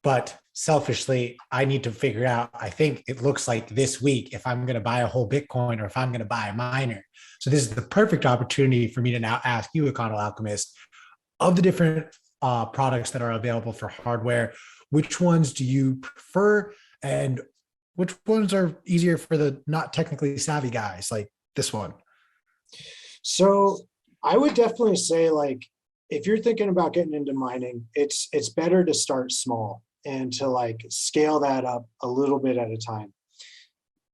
But selfishly, I need to figure out, I think it looks like this week, if I'm going to buy a whole Bitcoin or if I'm going to buy a miner. So this is the perfect opportunity for me to now ask you, Econoalchemist, of the different products that are available for hardware, which ones do you prefer and which ones are easier for the not technically savvy guys like this one? So I would definitely say, like, if you're thinking about getting into mining, it's better to start small and to like scale that up a little bit at a time.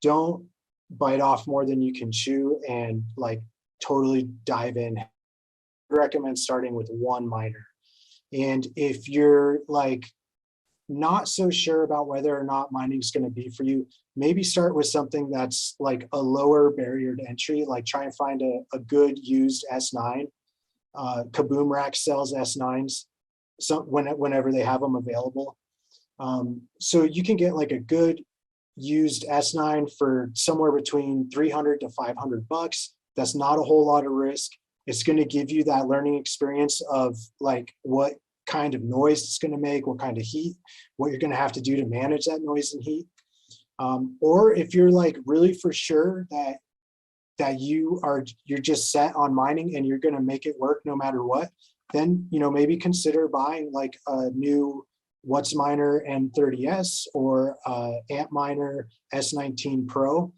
Don't bite off more than you can chew and like totally dive in. I recommend starting with one miner. And if you're like not so sure about whether or not mining is going to be for you, maybe start with something that's like a lower barrier to entry, like try and find a good used S9. Kaboom Rack sells S9s whenever they have them available. So you can get like a good used S9 for somewhere between 300 to 500 bucks. That's not a whole lot of risk. It's going to give you that learning experience of like what kind of noise it's going to make, what kind of heat, what you're going to have to do to manage that noise and heat. Or if you're like really for sure that you're just set on mining and you're going to make it work no matter what, then maybe consider buying like a new WhatsMiner M30S or Antminer S19 Pro.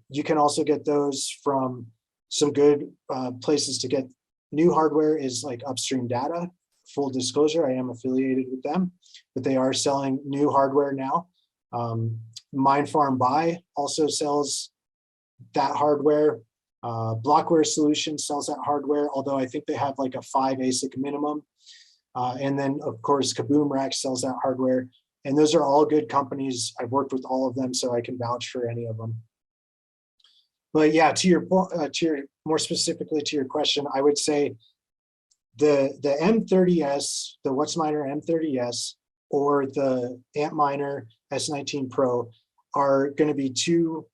You can also get those from some good places to get new hardware is like Upstream Data. Full disclosure, I am affiliated with them, but they are selling new hardware now. Mind Farm Buy also sells that hardware. Blockware Solutions sells that hardware, although I think they have like a 5 ASIC minimum. And then of course, Kaboom Rack sells that hardware. And those are all good companies. I've worked with all of them, so I can vouch for any of them. But yeah, more specifically to your question, I would say the M30S, the WhatsMiner M30S, or the Antminer S19 Pro are going to be two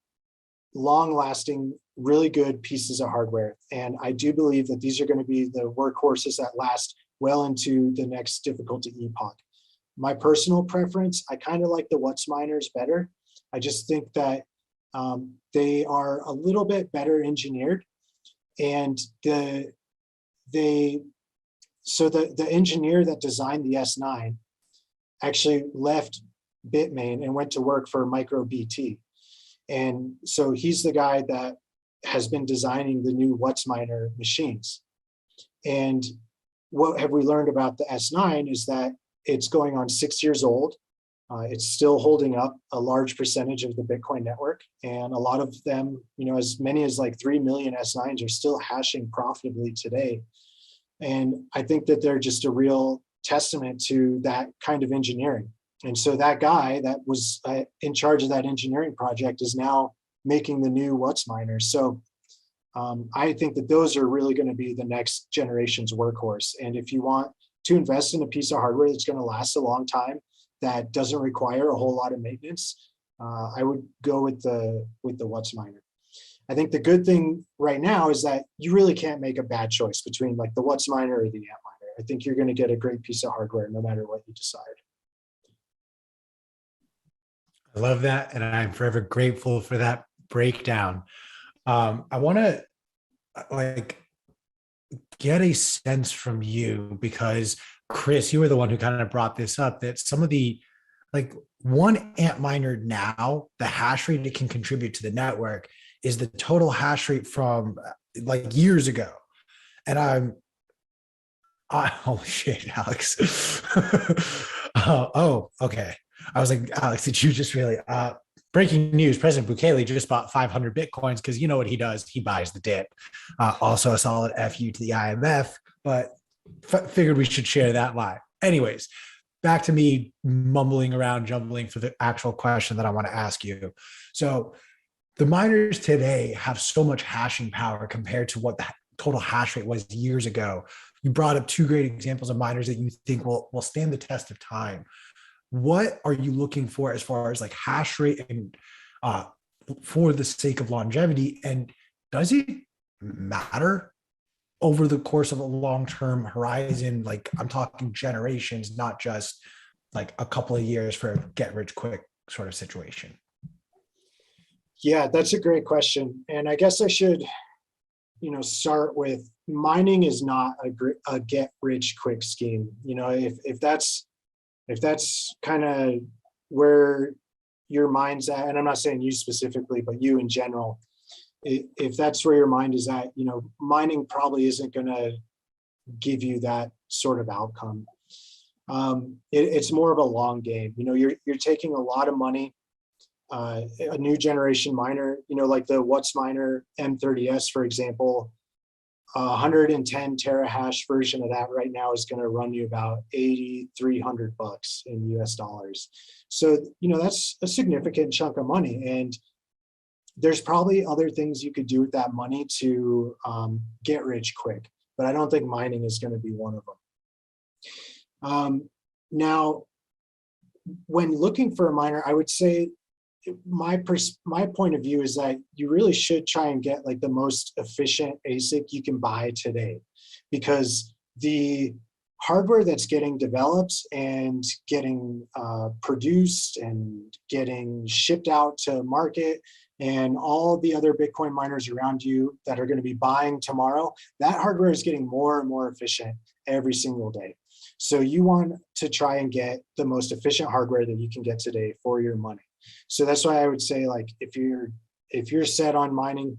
long-lasting, really good pieces of hardware. And I do believe that these are going to be the workhorses that last well into the next difficulty epoch. My personal preference, I kind of like the WhatsMiners better. I just think that they are a little bit better engineered, and the engineer that designed the S9 actually left Bitmain and went to work for MicroBT. And so he's the guy that has been designing the new WhatsMiner machines. And what have we learned about the S9 is that it's going on 6 years old. It's still holding up a large percentage of the Bitcoin network. And a lot of them, as many as like 3 million S9s are still hashing profitably today. And I think that they're just a real testament to that kind of engineering. And so that guy that was in charge of that engineering project is now making the new What's miners. So I think that those are really going to be the next generation's workhorse. And if you want to invest in a piece of hardware that's going to last a long time, that doesn't require a whole lot of maintenance, I would go with the What's miner. I think the good thing right now is that you really can't make a bad choice between like the What's miner or the Ant miner. I think you're going to get a great piece of hardware no matter what you decide. I love that, and I'm forever grateful for that breakdown. I want to like get a sense from you, because Chris, you were the one who kind of brought this up, that some of the like one Ant miner now, the hash rate it can contribute to the network is the total hash rate from like years ago. And holy shit, Alex. Oh, okay. I was like, Alex, did you just really breaking news, President Bukele just bought 500 Bitcoins, because you know what he does, he buys the dip. Also a solid FU to the IMF, but figured we should share that live. Anyways, back to me mumbling around, jumbling for the actual question that I want to ask you. So the miners today have so much hashing power compared to what the total hash rate was years ago. You brought up two great examples of miners that you think will stand the test of time. What are you looking for as far as like hash rate and for the sake of longevity? And does it matter over the course of a long-term horizon? Like I'm talking generations, not just like a couple of years for a get rich quick sort of situation. Yeah, that's a great question. And I guess I should, start with mining is not a get rich quick scheme. If that's kind of where your mind's at, and I'm not saying you specifically, but you in general, if that's where your mind is at, mining probably isn't going to give you that sort of outcome. It's more of a long game. You're taking a lot of money. A new generation miner, like the What's miner M30S, for example, 110 terahash version of that right now is going to run you about $8,300 in US dollars. So, that's a significant chunk of money. And there's probably other things you could do with that money to get rich quick, but I don't think mining is going to be one of them. Now, when looking for a miner, I would say my point of view is that you really should try and get like the most efficient ASIC you can buy today, because the hardware that's getting developed and getting produced and getting shipped out to market, and all the other Bitcoin miners around you that are going to be buying tomorrow, that hardware is getting more and more efficient every single day. So you want to try and get the most efficient hardware that you can get today for your money. So that's why I would say, like, if you're set on mining,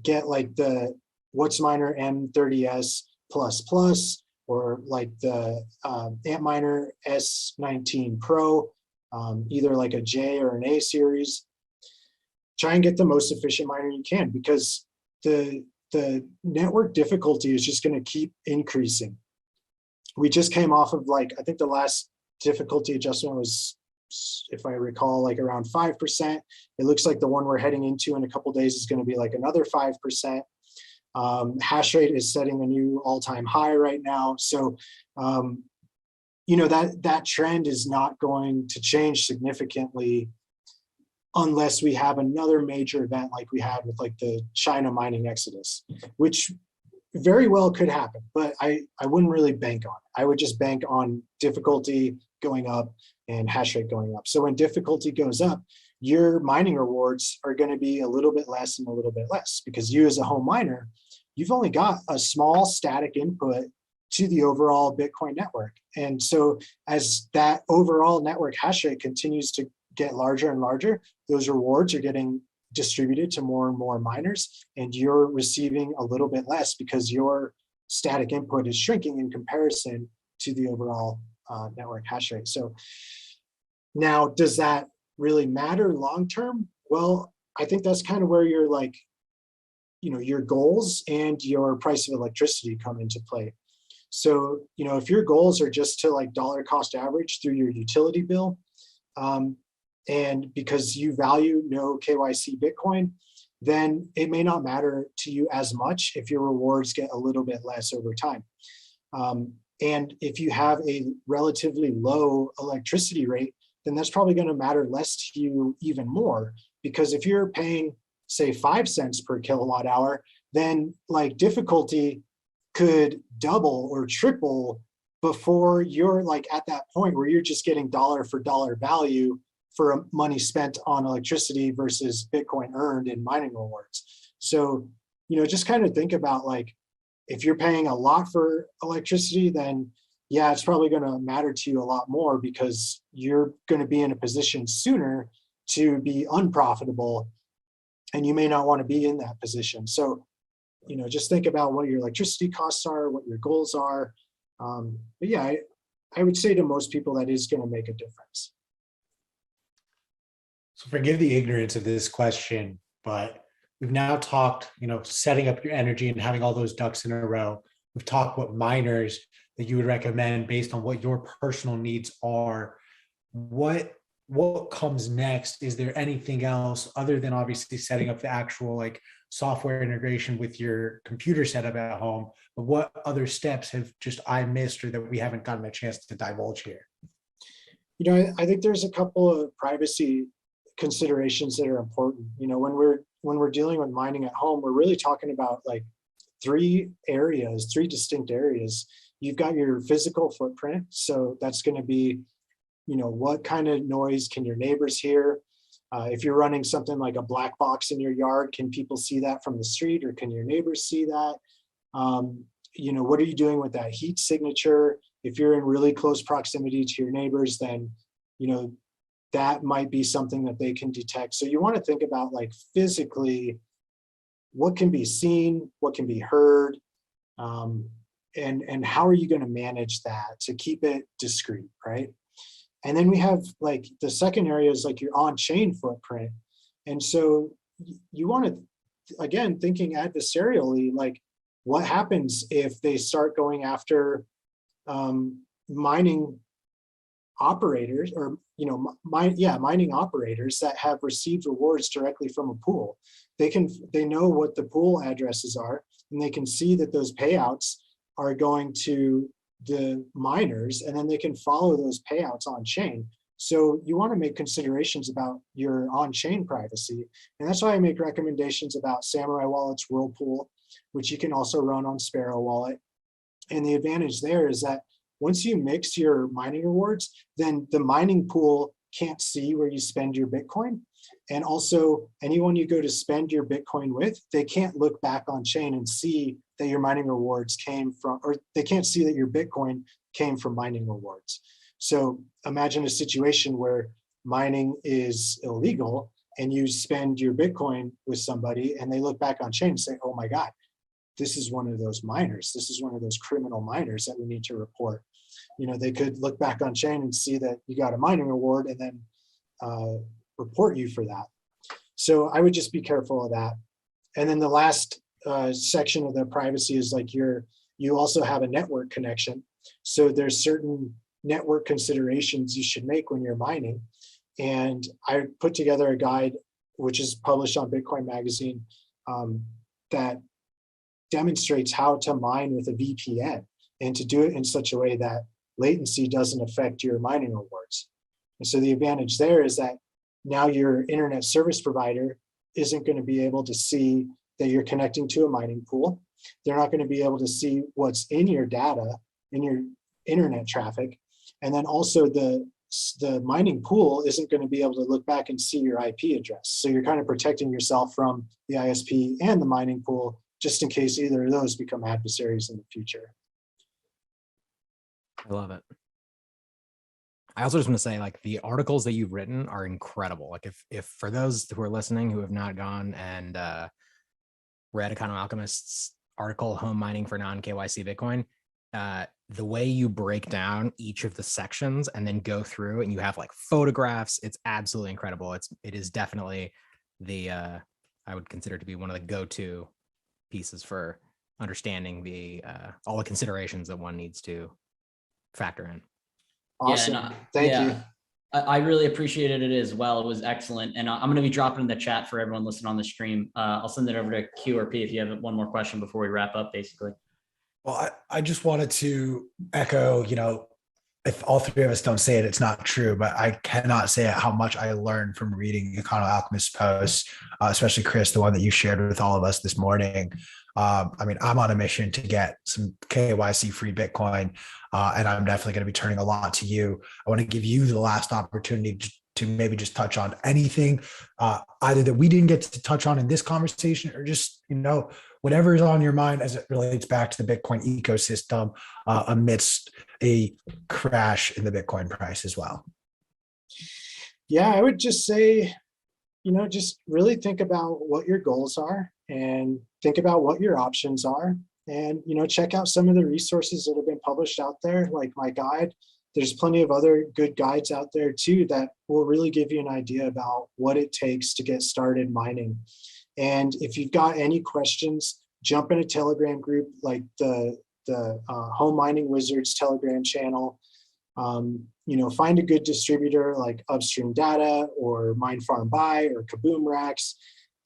get like the What's miner M30S plus, or like the Antminer S19 Pro, either like a J or an A series. Try and get the most efficient miner you can, because the network difficulty is just going to keep increasing. We just came off of, like, I think the last difficulty adjustment was, if I recall, like around 5%. It looks like the one we're heading into in a couple of days is going to be like another 5%. Hash rate is setting a new all-time high right now. So, that trend is not going to change significantly unless we have another major event like we had with like the China mining exodus, which very well could happen, but I wouldn't really bank on it. I would just bank on difficulty going up and hash rate going up. So when difficulty goes up, your mining rewards are going to be a little bit less and a little bit less, because you as a home miner, you've only got a small static input to the overall Bitcoin network. And so as that overall network hash rate continues to get larger and larger, those rewards are getting distributed to more and more miners, and you're receiving a little bit less because your static input is shrinking in comparison to the overall network hash rate. So now, does that really matter long term? Well, I think that's kind of where your your goals and your price of electricity come into play. So, if your goals are just to like dollar cost average through your utility bill, and because you value no KYC Bitcoin, then it may not matter to you as much if your rewards get a little bit less over time. And if you have a relatively low electricity rate, then that's probably going to matter less to you even more, because if you're paying, say, 5 cents per kilowatt hour, then like difficulty could double or triple before you're like at that point where you're just getting dollar for dollar value for money spent on electricity versus Bitcoin earned in mining rewards. So, just kind of think about like, if you're paying a lot for electricity, then yeah, it's probably going to matter to you a lot more, because you're going to be in a position sooner to be unprofitable, and you may not want to be in that position. So, just think about what your electricity costs are, what your goals are. But yeah, I would say to most people that is going to make a difference. So forgive the ignorance of this question, but we've now talked, setting up your energy and having all those ducks in a row. We've talked what miners that you would recommend based on what your personal needs are. What comes next? Is there anything else other than obviously setting up the actual like software integration with your computer setup at home? But what other steps have just I missed or that we haven't gotten a chance to divulge here? I think there's a couple of privacy considerations that are important. When we're dealing with mining at home, we're really talking about like three distinct areas. You've got your physical footprint. So that's going to be, what kind of noise can your neighbors hear? If you're running something like a black box in your yard, can people see that from the street, or can your neighbors see that? What are you doing with that heat signature? If you're in really close proximity to your neighbors, then, that might be something that they can detect. So you want to think about like physically, what can be seen, what can be heard, and how are you going to manage that to keep it discreet, right? And then we have like the second area is like your on-chain footprint. And so you want to, again, thinking adversarially, like what happens if they start going after mining operators, or mining operators that have received rewards directly from a pool. They know what the pool addresses are, and they can see that those payouts are going to the miners, and then they can follow those payouts on chain. So you want to make considerations about your on-chain privacy. And that's why I make recommendations about Samurai Wallet's Whirlpool, which you can also run on Sparrow Wallet. And the advantage there is that once you mix your mining rewards, then the mining pool can't see where you spend your Bitcoin. And also anyone you go to spend your Bitcoin with, they can't look back on chain and see that your mining rewards came from, or they can't see that your Bitcoin came from mining rewards. So imagine a situation where mining is illegal and you spend your Bitcoin with somebody and they look back on chain and say, oh my God, this is one of those miners. This is one of those criminal miners that we need to report. They could look back on chain and see that you got a mining reward and then report you for that. So I would just be careful of that. And then the last section of the privacy is like you also have a network connection. So there's certain network considerations you should make when you're mining. And I put together a guide, which is published on Bitcoin Magazine, that demonstrates how to mine with a VPN and to do it in such a way that latency doesn't affect your mining rewards. And so the advantage there is that now your internet service provider isn't going to be able to see that you're connecting to a mining pool. They're not going to be able to see what's in your data, in your internet traffic. And then also the mining pool isn't going to be able to look back and see your IP address. So you're kind of protecting yourself from the ISP and the mining pool, just in case either of those become adversaries in the future. I love it. I also just want to say, like, the articles that you've written are incredible. Like, if for those who are listening who have not gone and read Econoalchemist's article, Home Mining for Non-KYC Bitcoin, the way you break down each of the sections and then go through and you have like photographs, it's absolutely incredible. It is definitely the I would consider to be one of the go-to pieces for understanding the all the considerations that one needs to factor in. Awesome. Yeah, and, Thank yeah, you. I really appreciated it as well. It was excellent. And I'm going to be dropping in the chat for everyone listening on the stream. I'll send it over to Q or P if you have one more question before we wrap up, basically. Well, I just wanted to echo, if all three of us don't say it, it's not true, but I cannot say how much I learned from reading Econoalchemist posts, especially Chris, the one that you shared with all of us this morning. I mean, I'm on a mission to get some KYC free Bitcoin, and I'm definitely going to be turning a lot to you. I want to give you the last opportunity to maybe just touch on anything, either that we didn't get to touch on in this conversation, or just, whatever is on your mind as it relates back to the Bitcoin ecosystem amidst a crash in the Bitcoin price as well. Yeah, I would just say, just really think about what your goals are and think about what your options are. And, check out some of the resources that have been published out there, like my guide. There's plenty of other good guides out there too that will really give you an idea about what it takes to get started mining. And if you've got any questions, jump in a Telegram group like the Home Mining Wizards Telegram channel. Find a good distributor like Upstream Data or Mine Farm Buy or Kaboom Racks,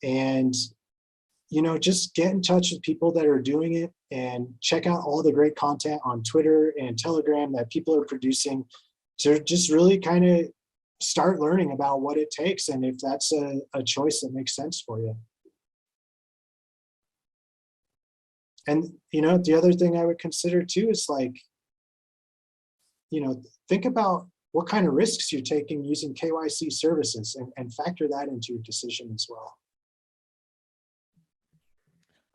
and just get in touch with people that are doing it, and check out all the great content on Twitter and Telegram that people are producing to just really kind of start learning about what it takes, and if that's a choice that makes sense for you. And the other thing I would consider too is think about what kind of risks you're taking using KYC services, and factor that into your decision as well.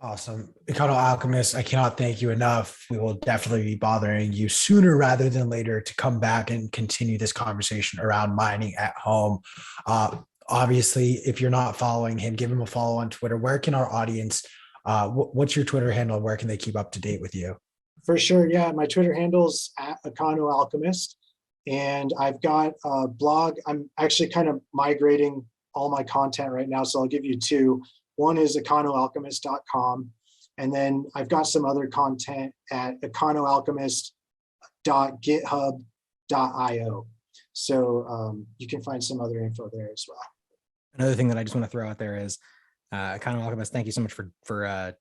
Awesome. Econoalchemist, I cannot thank you enough. We will definitely be bothering you sooner rather than later to come back and continue this conversation around mining at home. Obviously, if you're not following him, give him a follow on Twitter. Where can our audience, what's your Twitter handle? Where can they keep up to date with you? For sure. Yeah. My Twitter handle's @Econoalchemist. And I've got a blog. I'm actually kind of migrating all my content right now, so I'll give you two. One is econoalchemist.com. And then I've got some other content at econoalchemist.github.io. So you can find some other info there as well. Another thing that I just want to throw out there is Econoalchemist, thank you so much for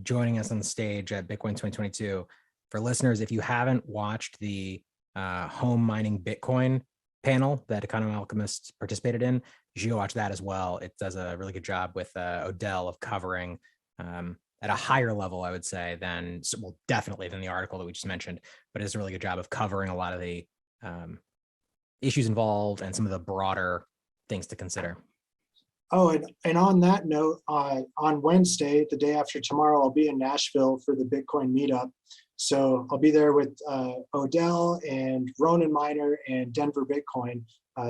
joining us on the stage at Bitcoin 2022. For listeners, if you haven't watched the home mining Bitcoin panel that Econoalchemist participated in, you should go watch that as well. It does a really good job with Odell of covering at a higher level, I would say, than definitely than the article that we just mentioned, but it's a really good job of covering a lot of the issues involved and some of the broader things to consider. Oh, and on that note, on Wednesday, the day after tomorrow, I'll be in Nashville for the Bitcoin meetup. So I'll be there with Odell and Ronan Miner and Denver Bitcoin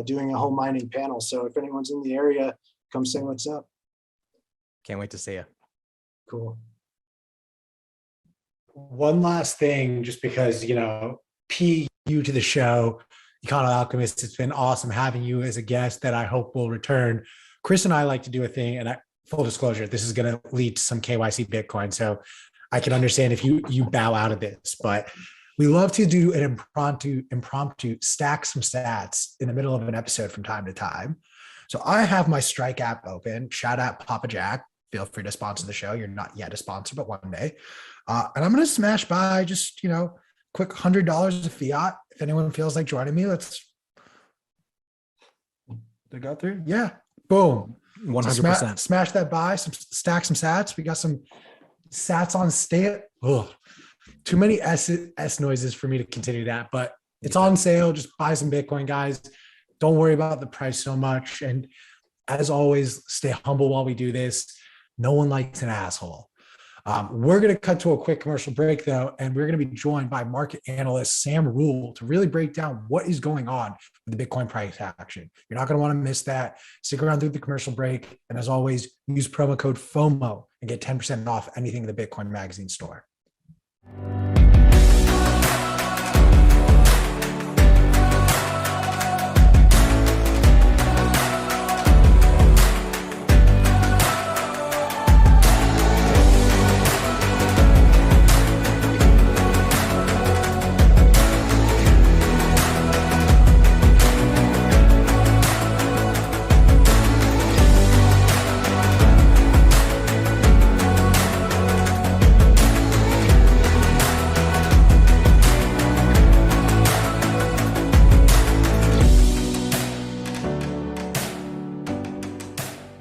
doing a home mining panel. So if anyone's in the area, come say what's up. Can't wait to see you. Cool. One last thing, just because, P, you to the show, Econoalchemist, it's been awesome having you as a guest that I hope will return. Chris and I like to do a thing, and full disclosure, this is going to lead to some KYC Bitcoin. So I can understand if you bow out of this, but we love to do an impromptu stack some stats in the middle of an episode from time to time. So I have my Strike app open. Shout out Papa Jack. Feel free to sponsor the show. You're not yet a sponsor, but one day. And I'm going to smash by just, quick $100 of fiat. If anyone feels like joining me, let's go through. Yeah. Boom. 100%. Smash that by, stack some sats. We got some sats on state. Oh, too many S noises for me to continue that, but it's on sale. Just buy some Bitcoin, guys. Don't worry about the price so much. And as always, stay humble while we do this. No one likes an asshole. We're going to cut to a quick commercial break, though, and we're going to be joined by market analyst Sam Rule to really break down what is going on with the Bitcoin price action. You're not going to want to miss that. Stick around through the commercial break. And as always, use promo code FOMO and get 10% off anything in the Bitcoin Magazine store.